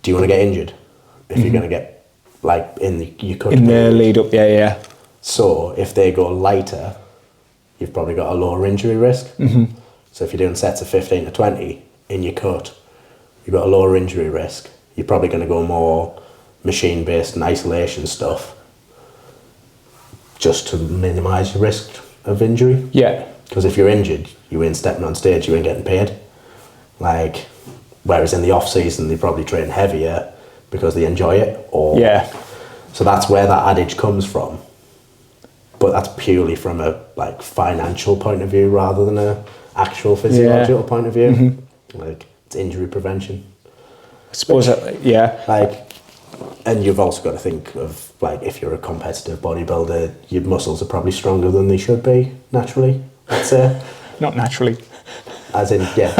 Speaker 2: Do you want to get injured? If you're going to get, like, you could...
Speaker 1: In the lead up, yeah.
Speaker 2: So if they go lighter, you've probably got a lower injury risk. So if you're doing sets of 15 to 20 in your cut, you've got a lower injury risk. You're probably going to go more machine-based and isolation stuff just to minimise your risk of injury.
Speaker 1: Yeah.
Speaker 2: Because if you're injured, you ain't stepping on stage, you ain't getting paid. Like, whereas in the off-season, they probably train heavier because they enjoy it. So that's where that adage comes from. But that's purely from a like financial point of view rather than a actual physiological point of view. Like, it's injury prevention.
Speaker 1: I suppose,
Speaker 2: Like, and you've also got to think of, like, if you're a competitive bodybuilder, your muscles are probably stronger than they should be, naturally, I'd say.
Speaker 1: Not naturally.
Speaker 2: As in, they're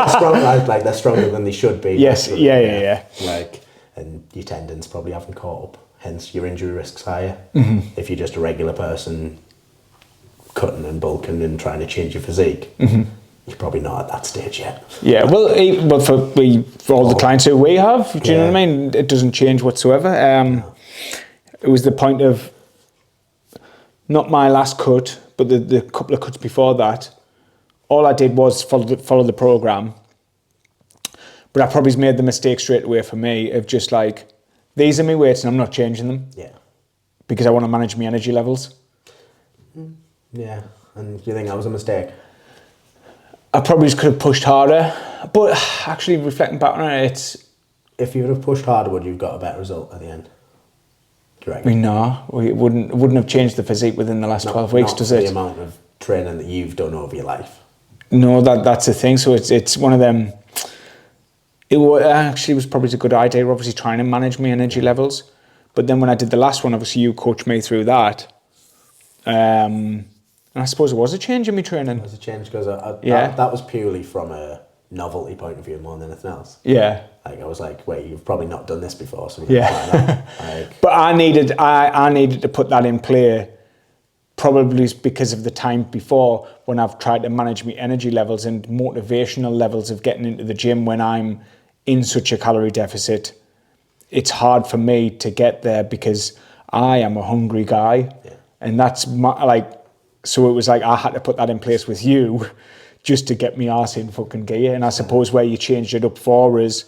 Speaker 2: strong, like they're stronger than they should be.
Speaker 1: Yes, yeah.
Speaker 2: Like, and your tendons probably haven't caught up, hence your injury risk's higher. If you're just a regular person cutting and bulking and trying to change your physique, you're probably not at that stage yet.
Speaker 1: Yeah, but for all the clients who we have, do you know what I mean? It doesn't change whatsoever. It was the point of, not my last cut, but the couple of cuts before that, all I did was follow the program. But I probably made the mistake straight away for me of just like, these are my weights and I'm not changing them. Yeah. Because I want to manage my energy levels.
Speaker 2: Yeah, and do you think that was a mistake?
Speaker 1: I probably just could have pushed harder. But actually, reflecting back on it,
Speaker 2: if you would have pushed harder, would you have got a better result at the end? Do you reckon?
Speaker 1: No, it wouldn't have changed the physique within the last 12 weeks, does it?
Speaker 2: The amount of training that you've done over your life.
Speaker 1: No, that's the thing. So it's one of them. It actually was probably a good idea, obviously trying to manage my energy levels. But then when I did the last one, obviously you coached me through that. And I suppose it was a change in my training.
Speaker 2: It was a change because that was purely from a novelty point of view more than anything else.
Speaker 1: Yeah.
Speaker 2: Like I was like, wait, you've probably not done this before, so
Speaker 1: Yeah.
Speaker 2: try that. Like,
Speaker 1: But I needed to put that in play, probably because of the time before when I've tried to manage my energy levels and motivational levels of getting into the gym when I'm in such a calorie deficit. It's hard for me to get there because I am a hungry guy, and that's so it was like I had to put that in place with you just to get me arse in fucking gear. And I suppose where you changed it up for is,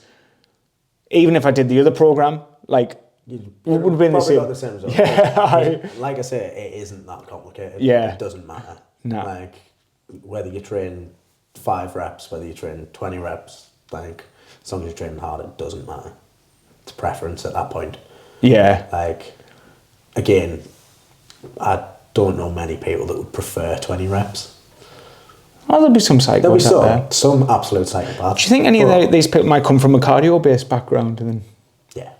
Speaker 1: even if I did the other program, like, it would have been the same.
Speaker 2: Got the same result.
Speaker 1: Yeah,
Speaker 2: like I say, it isn't that complicated.
Speaker 1: Yeah.
Speaker 2: It doesn't matter.
Speaker 1: No.
Speaker 2: Like, whether you train 5 reps, whether you train 20 reps, like, as long as you're training hard, it doesn't matter. It's preference at that point.
Speaker 1: Yeah.
Speaker 2: Like, again, I don't know many people that would prefer 20 reps.
Speaker 1: Oh, there'll be some psychos
Speaker 2: There'll be
Speaker 1: out there.
Speaker 2: some absolute psychopaths.
Speaker 1: Do you think any of these people might come from a cardio-based background and then
Speaker 2: Yeah.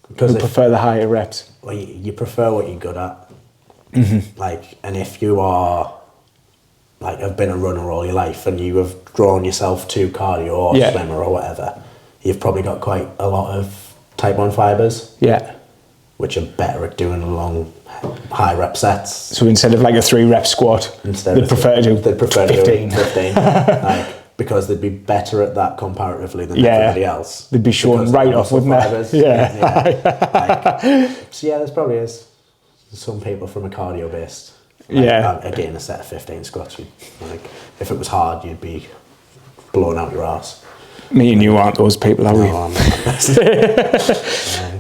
Speaker 2: Because
Speaker 1: prefer the higher reps?
Speaker 2: Well, you prefer what you're good at. Like, and if you are, like, have been a runner all your life and you have drawn yourself to cardio or swimmer or whatever, you've probably got quite a lot of type 1 fibres. Yeah. Which are better at doing long, high rep sets.
Speaker 1: So instead of like a 3-rep squat, they'd prefer to do 15.
Speaker 2: Like, because they'd be better at that comparatively than everybody else.
Speaker 1: They'd be showing right off, wouldn't they?
Speaker 2: Yeah. So yeah, there's probably is some people from a cardio based. Like, again, a set of 15 squats. Like, if it was hard, you'd be blowing out your ass.
Speaker 1: Me and you aren't those people, are we?
Speaker 2: No, I'm not.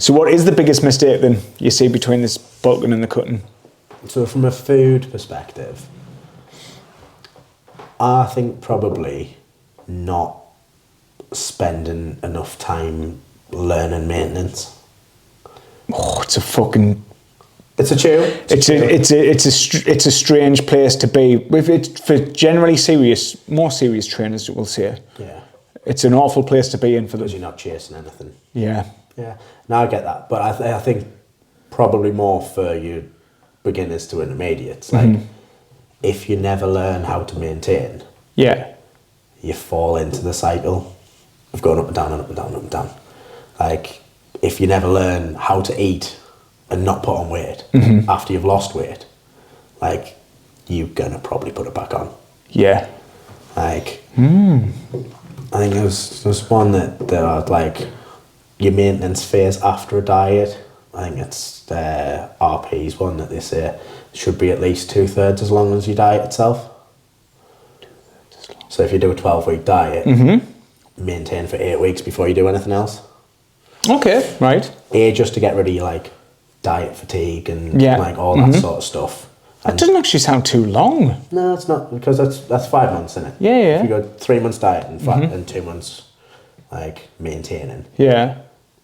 Speaker 1: So what is the biggest mistake then you see between this bulking and the cutting?
Speaker 2: So from a food perspective, I think probably not spending enough time learning maintenance.
Speaker 1: Oh, it's a fucking...
Speaker 2: It's a chew.
Speaker 1: It's a strange place to be. For generally more serious trainers, we'll say.
Speaker 2: Yeah.
Speaker 1: It's an awful place to be in for them.
Speaker 2: Because you're not chasing anything.
Speaker 1: Yeah.
Speaker 2: Yeah. Now I get that, but I think probably more for you beginners to intermediates. Like, if you never learn how to maintain, you fall into the cycle of going up and down and up and down and up and down. Like, if you never learn how to eat and not put on weight after you've lost weight, like, you're gonna probably put it back on. Yeah. Like, I think there's one that are like your maintenance phase after a diet. I think it's RP's one that they say should be at least 2/3 as long as your diet itself. So if you do a 12-week diet, maintain for 8 weeks before you do anything else. Okay, right. Just to get rid of your like diet fatigue and like all that sort of stuff.
Speaker 1: That doesn't actually sound too long.
Speaker 2: No, it's not, because that's 5 months, isn't it? Yeah, yeah. If you go 3 months diet and 2 months like maintaining. Yeah.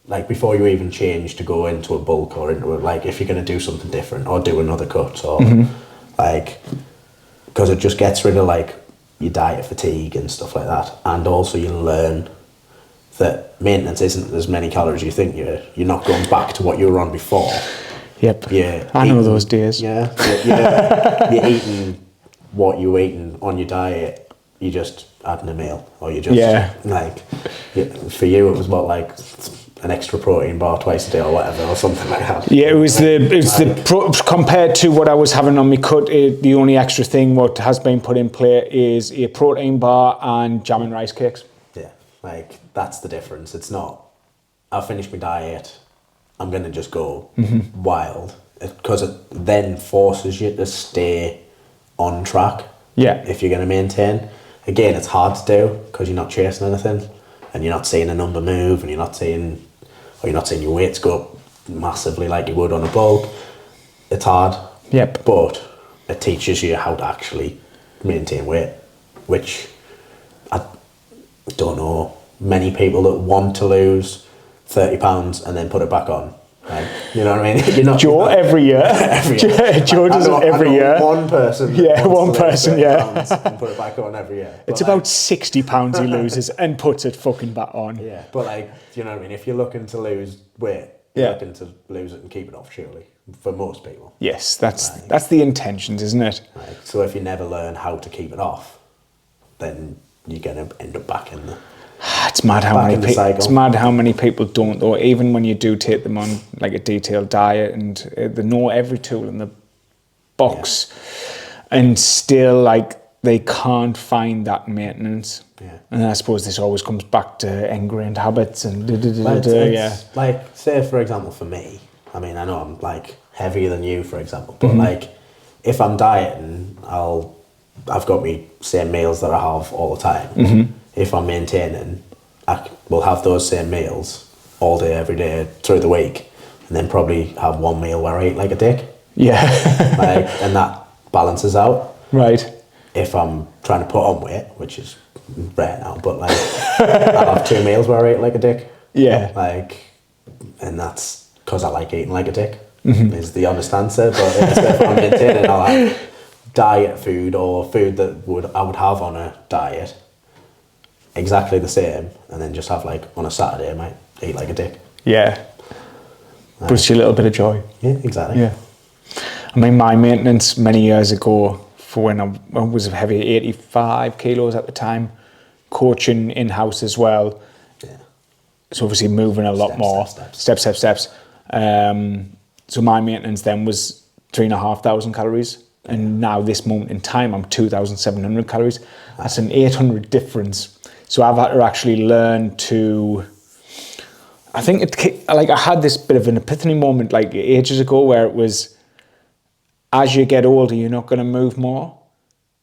Speaker 2: Like, before you even change to go into a bulk or into like, if you're going to do something different or do another cut or like, because it just gets rid of like your diet fatigue and stuff like that. And also you learn that maintenance isn't as many calories you think. You're not going back to what you were on before. Yep. Yeah. I know those days. Yeah. You're eating what you're eating on your diet. You just adding a meal, or you just like, for you it was what, like an extra protein bar twice a day or whatever, or something like that. Yeah, compared to what I was having on my cut, the only extra thing what has been put in play is a protein bar and jam and rice cakes. Yeah, like, that's the difference. It's not, I've finished my diet, I'm going to just go wild, because it then forces you to stay on track. Yeah. If you're going to maintain. Again, it's hard to do because you're not chasing anything and you're not seeing a number move and you're not seeing your weights go up massively like you would on a bulk. It's hard. Yep. But it teaches you how to actually maintain weight, which I don't know many people that want to lose 30 pounds and then put it back on. Like, you know what I mean? You're not,
Speaker 1: Joe, every year. Joe does it every year.
Speaker 2: One person.
Speaker 1: Yeah, one person,
Speaker 2: and put it back on every year.
Speaker 1: It's about 60 pounds he loses and puts it fucking back on.
Speaker 2: Yeah, but like, you know what I mean? If you're looking to lose weight, you're looking to lose it and keep it off, surely, for most people.
Speaker 1: Yes, that's the intentions, isn't it?
Speaker 2: Like, so if you never learn how to keep it off, then you're gonna end up back in the.
Speaker 1: It's mad how many people don't, though. Even when you do take them on like a detailed diet and they know every tool in the box, and still like they can't find that maintenance.
Speaker 2: Yeah.
Speaker 1: And I suppose this always comes back to ingrained habits and
Speaker 2: like, say for example for me, I mean I know I'm like heavier than you for example, but like if I'm dieting, I've got me same meals that I have all the time. If I'm maintaining, I will have those same meals all day, every day through the week, and then probably have one meal where I eat like a dick.
Speaker 1: Yeah.
Speaker 2: Like, and that balances out.
Speaker 1: Right.
Speaker 2: If I'm trying to put on weight, which is rare now, but like I'll have 2 meals where I eat like a dick.
Speaker 1: Yeah.
Speaker 2: Like, and that's because I like eating like a dick. Is the honest answer. But if I'm maintaining, I'll have diet food or food that I would have on a diet exactly the same, and then just have like on a Saturday I might eat like a dick.
Speaker 1: Yeah. Brings you a little bit of joy.
Speaker 2: Yeah, exactly.
Speaker 1: Yeah. I mean, my maintenance many years ago, for when I was heavy, 85 kilos at the time, coaching in-house as well.
Speaker 2: Yeah.
Speaker 1: So obviously moving a lot more. Steps. So my maintenance then was 3,500 calories. And now this moment in time, I'm 2,700 calories. That's an 800 difference. So I've had to actually learn to, I had this bit of an epiphany moment like ages ago where it was, as you get older, you're not going to move more.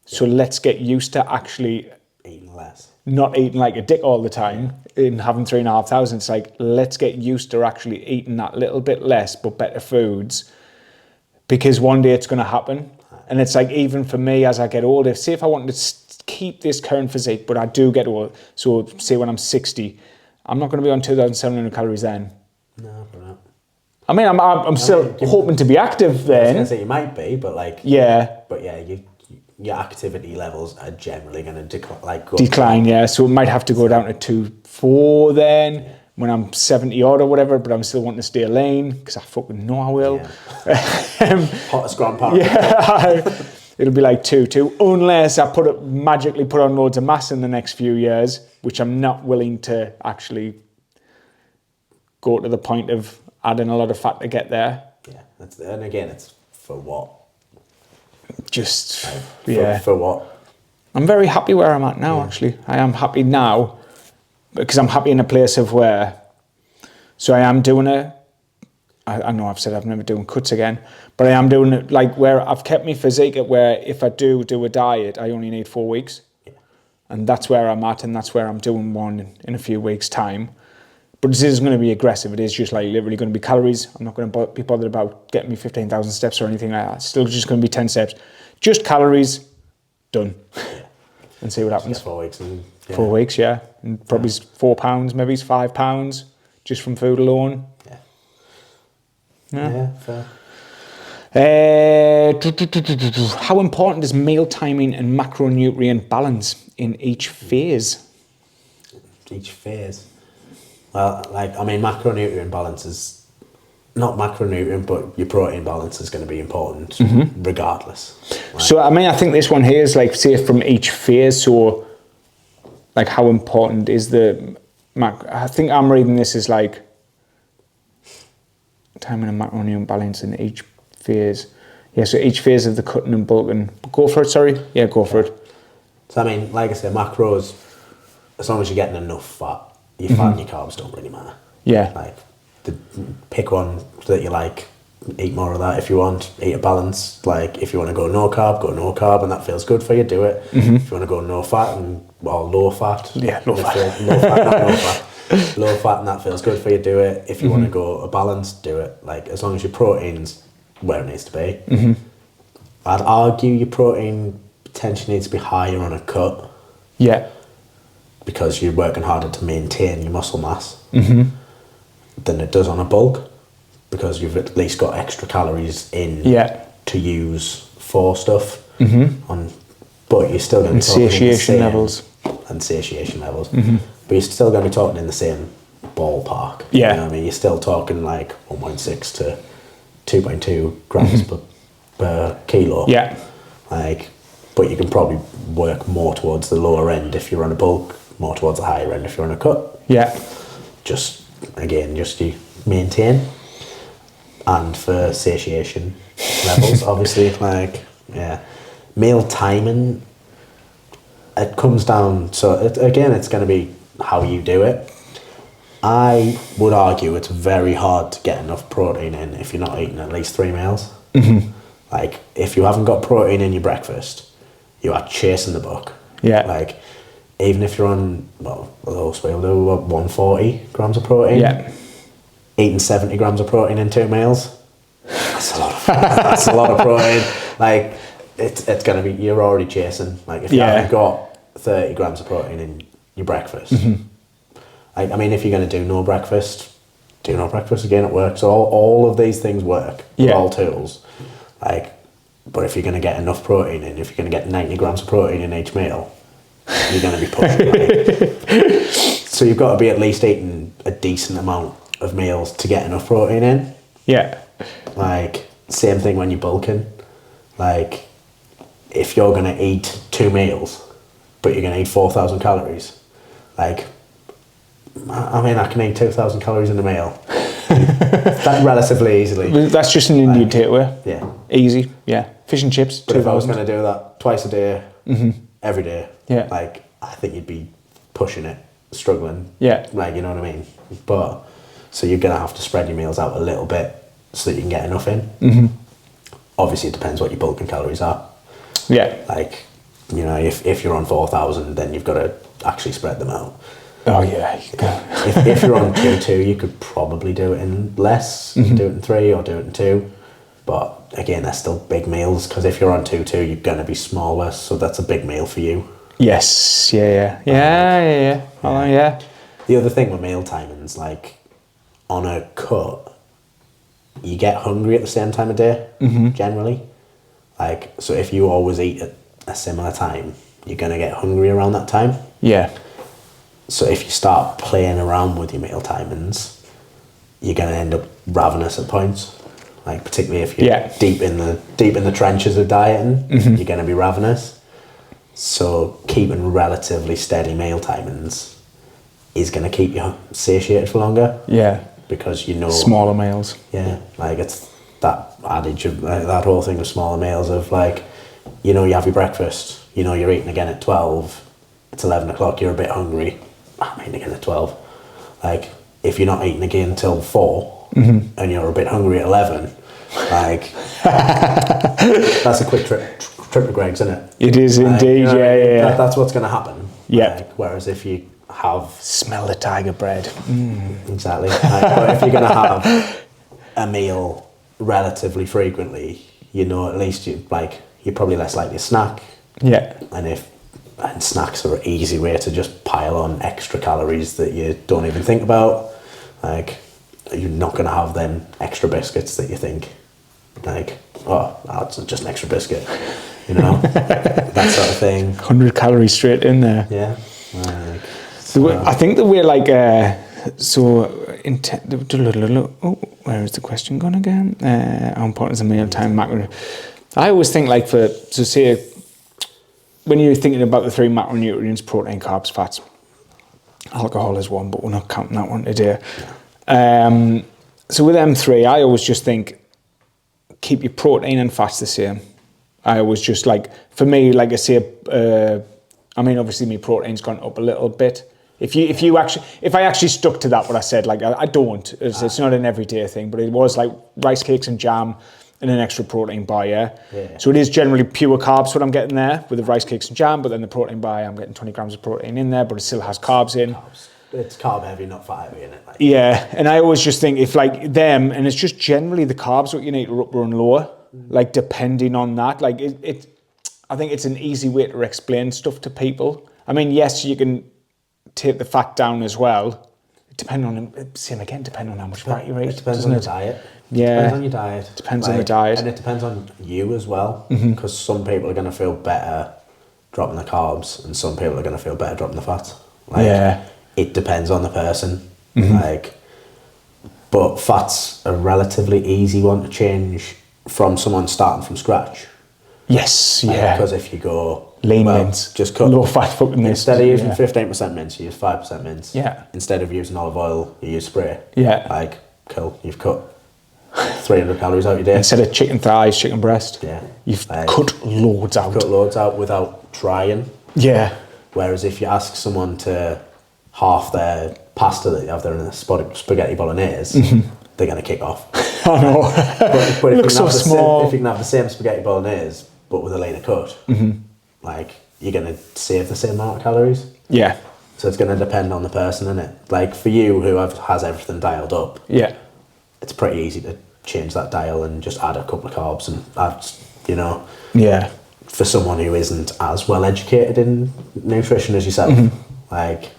Speaker 1: So let's get used to actually
Speaker 2: eating less.
Speaker 1: Not eating like a dick all the time and having 3,500. It's like, let's get used to actually eating that little bit less, but better foods, because one day it's going to happen. And it's like, even for me, as I get older, say if I wanted to keep this current physique, but I do get old, so say when I'm 60, I'm not going to be on 2,700 calories then.
Speaker 2: No, probably not.
Speaker 1: I mean, I'm still hoping to be active then.
Speaker 2: I was going to say you might be, but like...
Speaker 1: Yeah.
Speaker 2: But yeah, your activity levels are generally going to
Speaker 1: decline, yeah. So it might have to go down to 2.4 then, when I'm 70 odd or whatever, but I'm still wanting to stay lean, because I fucking know I will.
Speaker 2: Yeah. Hottest grandpa.
Speaker 1: Yeah. It'll be like 2.2, unless I magically put on loads of mass in the next few years, which I'm not willing to actually go to the point of adding a lot of fat to get there.
Speaker 2: Yeah, and again, it's for what?
Speaker 1: Just,
Speaker 2: For what?
Speaker 1: I'm very happy where I'm at now, actually. I am happy now, because I'm happy in a place of where, so I am doing I know I've said I've never done cuts again, but I am doing it like where I've kept my physique at where if I do a diet, I only need 4 weeks. Yeah. And that's where I'm at, and that's where I'm doing one in a few weeks' time. But this isn't going to be aggressive. It is just like literally going to be calories. I'm not going to be bothered about getting me 15,000 steps or anything like that. It's still just going to be 10 steps. Just calories, done. And see what happens.
Speaker 2: 4 weeks.
Speaker 1: 4 weeks, yeah. And probably 4 pounds, maybe it's 5 pounds, just from food alone.
Speaker 2: Yeah, fair.
Speaker 1: How important is meal timing and macronutrient balance in each phase?
Speaker 2: Each phase? Well, like, I mean, macronutrient balance is not macronutrient, but your protein balance is going to be important regardless. Right?
Speaker 1: So, I mean, I think this one here is like, say, from each phase. So, like, how important is I think I'm reading this as like, timing and macronutrient balance in each phase. Yeah, so each phase of the cutting and bulking. Go for it, sorry. Yeah, go for it.
Speaker 2: So, I mean, like I said, macros, as long as you're getting enough fat, your fat and your carbs don't really matter.
Speaker 1: Yeah.
Speaker 2: Like, pick one that you like, eat more of that if you want, eat a balance. Like, if you want to go no carb, and that feels good for you, do it. If you want to go no fat or low fat.
Speaker 1: Yeah, low fat.
Speaker 2: Low fat, not no fat. Low fat and that feels good for you, do it. If you want to go a balance, do it. Like, as long as your protein's where it needs to be. I'd argue your protein potentially needs to be higher on a cut.
Speaker 1: Yeah.
Speaker 2: Because you're working harder to maintain your muscle mass than it does on a bulk, because you've at least got extra calories in to use for stuff. But you're still going to be talking
Speaker 1: satiation levels.
Speaker 2: And satiation levels. But you're still going to be talking in the same ballpark.
Speaker 1: Yeah.
Speaker 2: You know what I mean? You're still talking like 1.6 to 2.2 grams per kilo.
Speaker 1: Yeah.
Speaker 2: Like, but you can probably work more towards the lower end if you're on a bulk, more towards the higher end if you're on a cut.
Speaker 1: Yeah.
Speaker 2: Just you maintain. And for satiation levels, obviously, meal timing, it comes down, it's going to be how you do it. I would argue it's very hard to get enough protein in if you're not eating at least 3 meals.
Speaker 1: Mm-hmm.
Speaker 2: Like, if you haven't got protein in your breakfast, you are chasing the buck.
Speaker 1: Yeah.
Speaker 2: Like, even if you're on, the lowest we'll do 140 grams of protein.
Speaker 1: Yeah.
Speaker 2: Eating 70 grams of protein in 2 meals, that's a lot of protein. Like, it's going to be, you're already chasing. Like, if you haven't got 30 grams of protein in your breakfast, I mean, if you're going to do no breakfast again, it works. All of these things work. They're all tools. Like, but if you're going to get enough protein in, if you're going to get 90 grams of protein in each meal, you're going to be pushing. So you've got to be at least eating a decent amount of meals to get enough protein in.
Speaker 1: Yeah.
Speaker 2: Like, same thing when you're bulking. Like, if you're going to eat 2 meals, but you're going to eat 4,000 calories, like, I mean, I can eat 2,000 calories in a meal. That relatively easily.
Speaker 1: That's just an Indian takeaway.
Speaker 2: Yeah.
Speaker 1: Easy. Yeah. Fish and chips.
Speaker 2: But if I was going to do that twice a day, every day,
Speaker 1: Yeah.
Speaker 2: like, I think you'd be pushing it, struggling.
Speaker 1: Yeah.
Speaker 2: Like, you know what I mean? But, so you're going to have to spread your meals out a little bit so that you can get enough in. Mm-hmm. Obviously, it depends what your bulking calories are.
Speaker 1: Yeah.
Speaker 2: Like, you know, if you're on 4,000, then you've got to actually spread them out.
Speaker 1: Oh, yeah.
Speaker 2: If you're on 2-2, you could probably do it in less. You can do it in 3 or do it in 2. But again, they're still big meals, because if you're on 2-2, you're going to be smaller. So that's a big meal for you.
Speaker 1: Yes. Yeah. Yeah.
Speaker 2: The other thing with meal timings, like, on a cut, you get hungry at the same time of day, generally. Like, so if you always eat at a similar time, you're going to get hungry around that time.
Speaker 1: Yeah.
Speaker 2: So if you start playing around with your meal timings, you're going to end up ravenous at points. Like, particularly if you're deep in the trenches of dieting, you're going to be ravenous. So keeping relatively steady meal timings is going to keep you satiated for longer.
Speaker 1: Yeah.
Speaker 2: Because you know...
Speaker 1: Smaller meals.
Speaker 2: Yeah. Like, it's that adage of that whole thing of smaller meals of, like, you know, you have your breakfast, you know, you're eating again at 12, it's 11 o'clock, you're a bit hungry, I'm eating again at 12. Like, if you're not eating again till 4 and you're a bit hungry at 11, like, that's a quick trip to Greg's, isn't it?
Speaker 1: It is indeed,
Speaker 2: you know,
Speaker 1: yeah.
Speaker 2: That's what's going to happen.
Speaker 1: Yeah.
Speaker 2: Like, whereas if you have...
Speaker 1: Smell the tiger bread.
Speaker 2: Exactly. But if you're going to have a meal relatively frequently, you know, at least you're probably less likely to snack.
Speaker 1: Yeah.
Speaker 2: And snacks are an easy way to just pile on extra calories that you don't even think about. Like, you're not going to have them extra biscuits that you think, like, oh, that's just an extra biscuit, you know, that sort of thing.
Speaker 1: 100 calories straight in there.
Speaker 2: Yeah.
Speaker 1: I think that we're like, where is the question gone again? How important is a mealtime macro? I always think, like, say, when you're thinking about the 3 macronutrients, protein, carbs, fats, alcohol is one, but we're not counting that one today. So with M3, I always just think, keep your protein and fats the same. I always just, like, for me, like I say, I mean, obviously my protein's gone up a little bit. If I actually stuck to that, what I said, like, I don't, it's not an everyday thing, but it was like rice cakes and jam and an extra protein bar, yeah? So it is generally pure carbs what I'm getting there with the rice cakes and jam, but then the protein bar, I'm getting 20 grams of protein in there, but it still has carbs in.
Speaker 2: It's carb heavy, not fat heavy, isn't it? Like,
Speaker 1: yeah, and I always just think if, like, them, and it's just generally the carbs what you need are upper and lower, like, depending on that. Like, I think it's an easy way to explain stuff to people. I mean, yes, you can take the fat down as well. Depending on how much fat you eat.
Speaker 2: It depends on the diet.
Speaker 1: Yeah.
Speaker 2: Depends on your diet.
Speaker 1: Depends on the diet.
Speaker 2: And it depends on you as well. Because some people are going to feel better dropping the carbs and some people are going to feel better dropping the fats. Like, it depends on the person. Like, but fat's a relatively easy one to change from someone starting from scratch.
Speaker 1: Yes, yeah.
Speaker 2: Because if you go
Speaker 1: lean mince,
Speaker 2: just cut
Speaker 1: low fat fucking mince.
Speaker 2: Instead of using 15% mince, you use 5% mince.
Speaker 1: Yeah.
Speaker 2: Instead of using olive oil, you use spray.
Speaker 1: Yeah.
Speaker 2: Like, cool. You've cut 300 calories out your day.
Speaker 1: Instead of chicken thighs, chicken breast.
Speaker 2: Yeah.
Speaker 1: You've cut loads out.
Speaker 2: Cut loads out without trying.
Speaker 1: Yeah.
Speaker 2: Whereas if you ask someone to half their pasta that you have there in a spaghetti bolognese, they're going to kick off.
Speaker 1: I know.
Speaker 2: But
Speaker 1: it looks so small.
Speaker 2: If you can have the same spaghetti bolognese, but with a leaner cut, like, you're going to save the same amount of calories.
Speaker 1: Yeah.
Speaker 2: So it's going to depend on the person, innit? Like, for you, who has everything dialed up,
Speaker 1: yeah,
Speaker 2: it's pretty easy to change that dial and just add a couple of carbs and add, you know.
Speaker 1: Yeah.
Speaker 2: For someone who isn't as well educated in nutrition as yourself, like,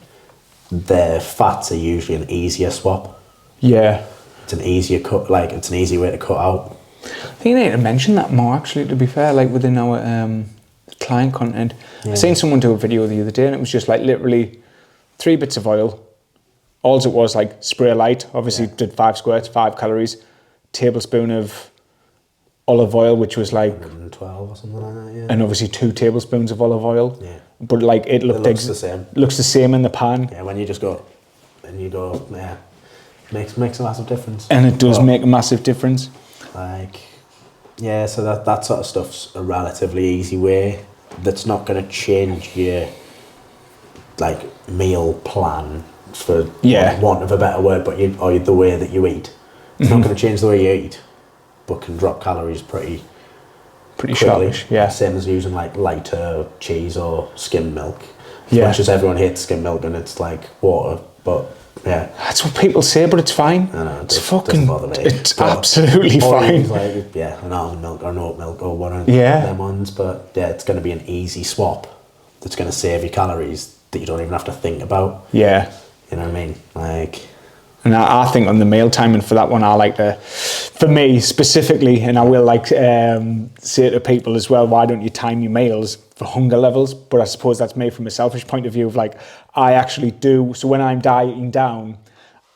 Speaker 2: their fats are usually an easier swap.
Speaker 1: Yeah.
Speaker 2: It's an easier cut, like, it's an easy way to cut out.
Speaker 1: I think you need to mention that more, actually, to be fair, like within our client content. Yeah. I seen someone do a video the other day and it was just like literally 3 bits of oil. All it was like spray light, obviously did 5 squirts, 5 calories, tablespoon of olive oil, which was like
Speaker 2: 112 or something like that, yeah.
Speaker 1: And obviously 2 tablespoons of olive oil.
Speaker 2: Yeah.
Speaker 1: But like it looks
Speaker 2: the same.
Speaker 1: Looks the same in the pan.
Speaker 2: Yeah, when you just go, and you go, yeah, makes a massive difference.
Speaker 1: And it does make a massive difference.
Speaker 2: Like, yeah, so that sort of stuff's a relatively easy way. That's not going to change your, like, meal plan, for want of a better word, but or the way that you eat. It's not going to change the way you eat, but can drop calories pretty
Speaker 1: sharpish. Yeah.
Speaker 2: Same as using like lighter cheese or skim milk.
Speaker 1: As
Speaker 2: much as everyone hates skim milk and it's like water, but yeah.
Speaker 1: That's what people say, but it's fine.
Speaker 2: I know,
Speaker 1: it's fucking,
Speaker 2: bother me.
Speaker 1: it's absolutely fine.
Speaker 2: Like, yeah, an almond milk or an oat milk or one of them ones, but yeah, it's going to be an easy swap that's going to save you calories that you don't even have to think about.
Speaker 1: Yeah.
Speaker 2: You know what I mean? Like,
Speaker 1: and I think on the meal timing for that one, I like to, for me specifically, and I will like say to people as well, why don't you time your meals for hunger levels? But I suppose that's me from a selfish point of view of like, I actually do. So when I'm dieting down,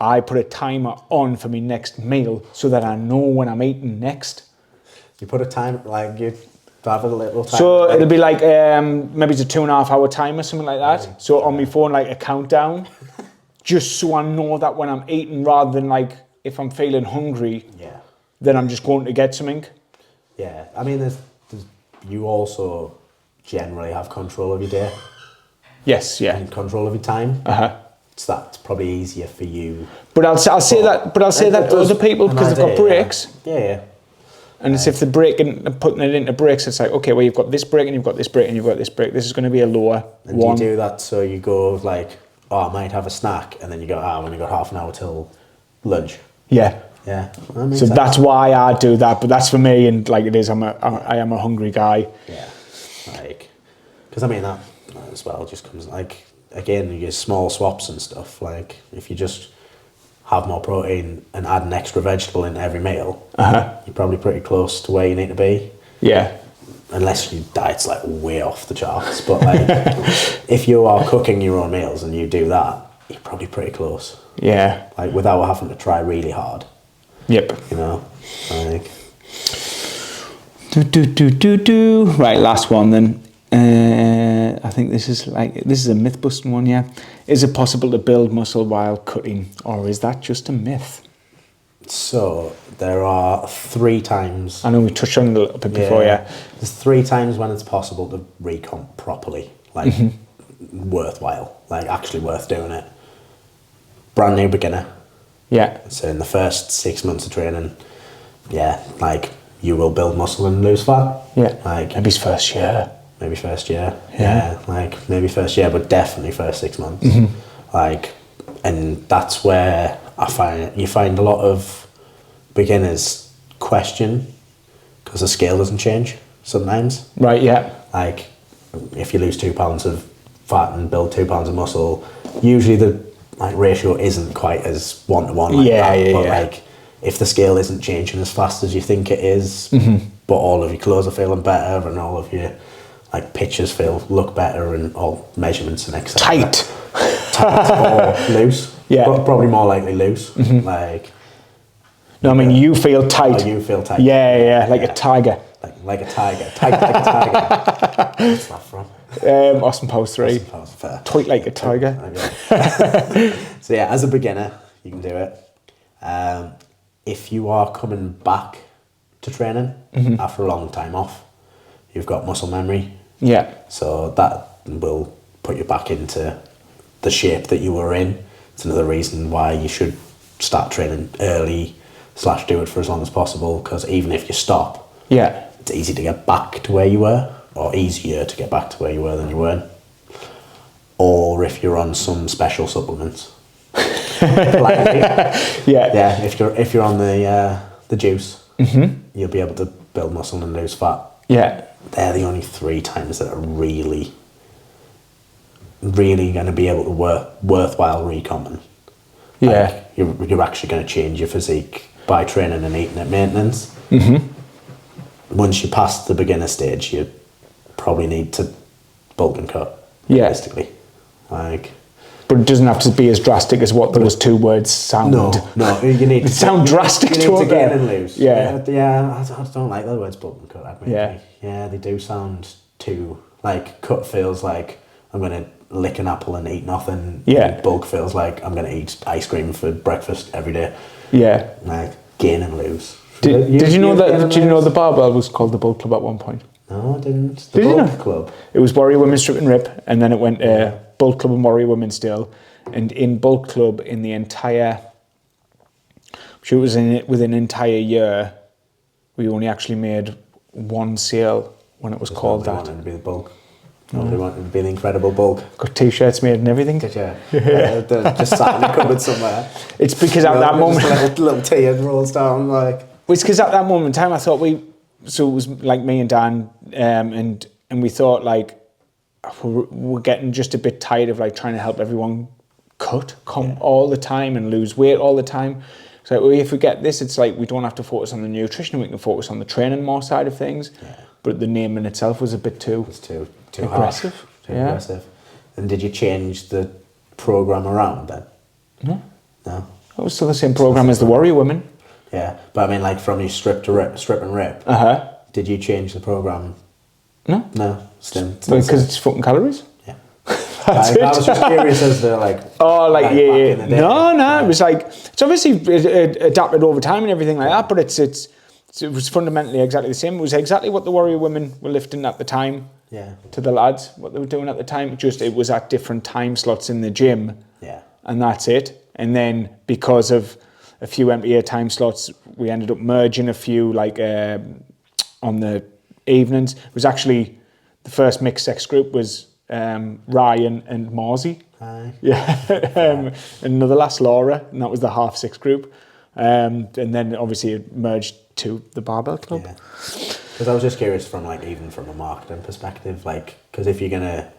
Speaker 1: I put a timer on for my next meal so that I know when I'm eating next.
Speaker 2: You put a time, like you have a little time.
Speaker 1: So it'll be like, maybe it's a 2.5 hour timer, something like that. So on my phone, like a countdown. Just so I know that when I'm eating, rather than like if I'm feeling hungry, then I'm just going to get something.
Speaker 2: Yeah, I mean, there's you also generally have control of your day.
Speaker 1: Yes, yeah.
Speaker 2: And control of your time. So that's probably easier for you.
Speaker 1: But I'll say that to other people because they've got breaks.
Speaker 2: Yeah.
Speaker 1: And it's if they're breaking, putting it into breaks, it's like, okay, well, you've got this break and you've got this break and you've got this break. This is going to be a lower one.
Speaker 2: Do you do that so you go like, oh, I might have a snack, and then you go, I've only got half an hour till lunch.
Speaker 1: Yeah.
Speaker 2: Yeah.
Speaker 1: So sense. That's why I do that, but that's for me, and like it is, I am a hungry guy.
Speaker 2: Yeah. Like, because I mean, that as well just comes, like, again, you get small swaps and stuff. Like, if you just have more protein and add an extra vegetable in every meal, you're probably pretty close to where you need to be.
Speaker 1: Yeah.
Speaker 2: Unless your diet's like way off the charts, but like if you are cooking your own meals and you do that, you're probably pretty close.
Speaker 1: Yeah.
Speaker 2: Like without having to try really hard.
Speaker 1: Yep.
Speaker 2: You know, like.
Speaker 1: Right, last one then. I think this is a myth busting one. Yeah. Is it possible to build muscle while cutting, or is that just a myth?
Speaker 2: So there are 3 times.
Speaker 1: I know we touched on it a little bit before, yeah.
Speaker 2: There's 3 times when it's possible to recomp properly, like worthwhile, like actually worth doing it. Brand new beginner.
Speaker 1: Yeah.
Speaker 2: So in the first 6 months of training, like you will build muscle and lose fat.
Speaker 1: Yeah.
Speaker 2: Like
Speaker 1: maybe first year.
Speaker 2: Maybe first year.
Speaker 1: Yeah.
Speaker 2: Like maybe first year, but definitely first 6 months. Like, and that's where you find a lot of beginners question because the scale doesn't change sometimes.
Speaker 1: Right, yeah.
Speaker 2: Like, if you lose 2 pounds of fat and build 2 pounds of muscle, usually the ratio isn't quite as 1-to-1 like that. But like, if the scale isn't changing as fast as you think it is, but all of your clothes are feeling better and all of your like pictures look better and all measurements and etc. Tight or loose. Yeah. But probably more likely loose. Like.
Speaker 1: No, I mean you feel tight.
Speaker 2: Oh, you feel tight.
Speaker 1: Yeah, like a tiger.
Speaker 2: Like like a tiger. Tight like a tiger. What's that from?
Speaker 1: Austin Powers 3.
Speaker 2: Fair.
Speaker 1: Tight like a tiger.
Speaker 2: Okay. So yeah, as a beginner, you can do it. If you are coming back to training after a long time off, you've got muscle memory.
Speaker 1: Yeah.
Speaker 2: So that will put you back into the shape that you were in. It's another reason why you should start training early / do it for as long as possible, because even if you stop, it's easy to get back to where you were, or easier to get back to where you were than you weren't. Or if you're on some special supplements. If you're on the juice, you'll be able to build muscle and lose fat.
Speaker 1: Yeah.
Speaker 2: They're the only 3 times that are really going to be able to worthwhile recombing.
Speaker 1: Yeah.
Speaker 2: Like, you're actually going to change your physique by training and eating at maintenance. Once you pass the beginner stage, you probably need to bulk and cut. Realistically. Like,
Speaker 1: but it doesn't have to be as drastic as what those 2 words sound.
Speaker 2: No, you need to
Speaker 1: sound drastic
Speaker 2: you need to gain and lose.
Speaker 1: Yeah.
Speaker 2: I don't like the words bulk and cut.
Speaker 1: Yeah.
Speaker 2: Yeah, they do sound too, like, cut feels like I'm going to lick an apple and eat nothing.
Speaker 1: Yeah.
Speaker 2: Bulk feels like I'm going to eat ice cream for breakfast every day.
Speaker 1: Yeah.
Speaker 2: Like, gain and lose.
Speaker 1: Did you know the barbell was called the Bulk Club at one point?
Speaker 2: No, I didn't. The Bulk Club?
Speaker 1: It was Warrior Women Strip and Rip, and then it went Bulk Club and Warrior Women still. And in Bulk Club, in the entire, I'm sure it was within an entire year, we only actually made 1 sale when it was called that.
Speaker 2: Nobody wanted to be the Bulk. Nobody wanted to be the incredible Bulk.
Speaker 1: Got T-shirts made and everything.
Speaker 2: Did you? They're just sat in the cupboard somewhere.
Speaker 1: It's because at that moment,
Speaker 2: just little tea and rolls down like.
Speaker 1: It's because at that moment in time, I thought so it was like me and Dan, and we thought like we're getting just a bit tired of like trying to help everyone cut all the time and lose weight all the time. So if we get this, it's like we don't have to focus on the nutrition, we can focus on the training more side of things. Yeah. But the name in itself was a bit too aggressive.
Speaker 2: Too aggressive. And did you change the program around then? No.
Speaker 1: It was still the same program as the Warrior Women.
Speaker 2: Yeah, but I mean, like from your strip and rip. Did you change the program? No. Still
Speaker 1: because it's fucking calories.
Speaker 2: Yeah. I was just curious as to like.
Speaker 1: Oh, like yeah. No. It was like it's obviously adapted over time and everything like that, but it was fundamentally exactly the same. It was exactly what the Warrior Women were lifting at the time. Yeah. To the lads, what they were doing at the time. Just it was at different time slots in the gym. Yeah. And that's it. And then because of a few empty time slots, we ended up merging a few like on the evenings. It was actually the first mixed sex group was Ryan and Morsey. Hi. Yeah. And another lass, Laura, and that was the half 6 group. And then obviously it merged to the Barbell Club. Yeah.
Speaker 2: Because I was just curious from like even from a marketing perspective, like because if you're gonna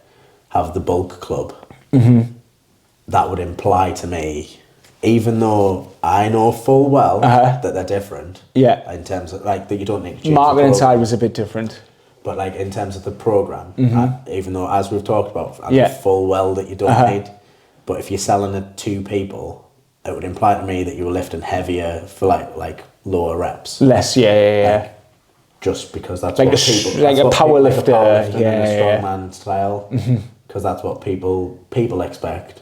Speaker 2: have the Bulk Club, that would imply to me, even though I know full well that they're different. Yeah. In terms of like that, you don't need to change
Speaker 1: marketing side was a bit different.
Speaker 2: But like in terms of the program, even though as we've talked about, I know full well that you don't need. But if you're selling it to people, it would imply to me that you were lifting heavier for like lower reps.
Speaker 1: Less, yeah.
Speaker 2: Just because that's
Speaker 1: like
Speaker 2: what
Speaker 1: people like a power lifter,
Speaker 2: and a strongman style. Because that's what people expect.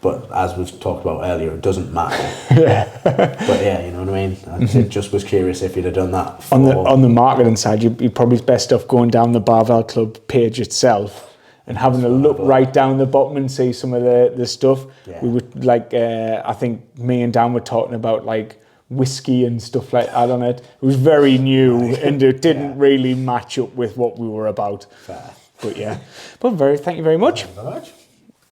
Speaker 2: But as we've talked about earlier, it doesn't matter. But yeah, you know what I mean? I just was curious if you'd have done that.
Speaker 1: On the marketing side, you'd probably best off going down the Barbell Club page itself and having a look right down the bottom and see some of the stuff. Yeah. We would like, I think me and Dan were talking about like whiskey and stuff like that on it. It was very new and it didn't really match up with what we were about. Fair. But yeah, thank you very much.
Speaker 2: Thank you very much.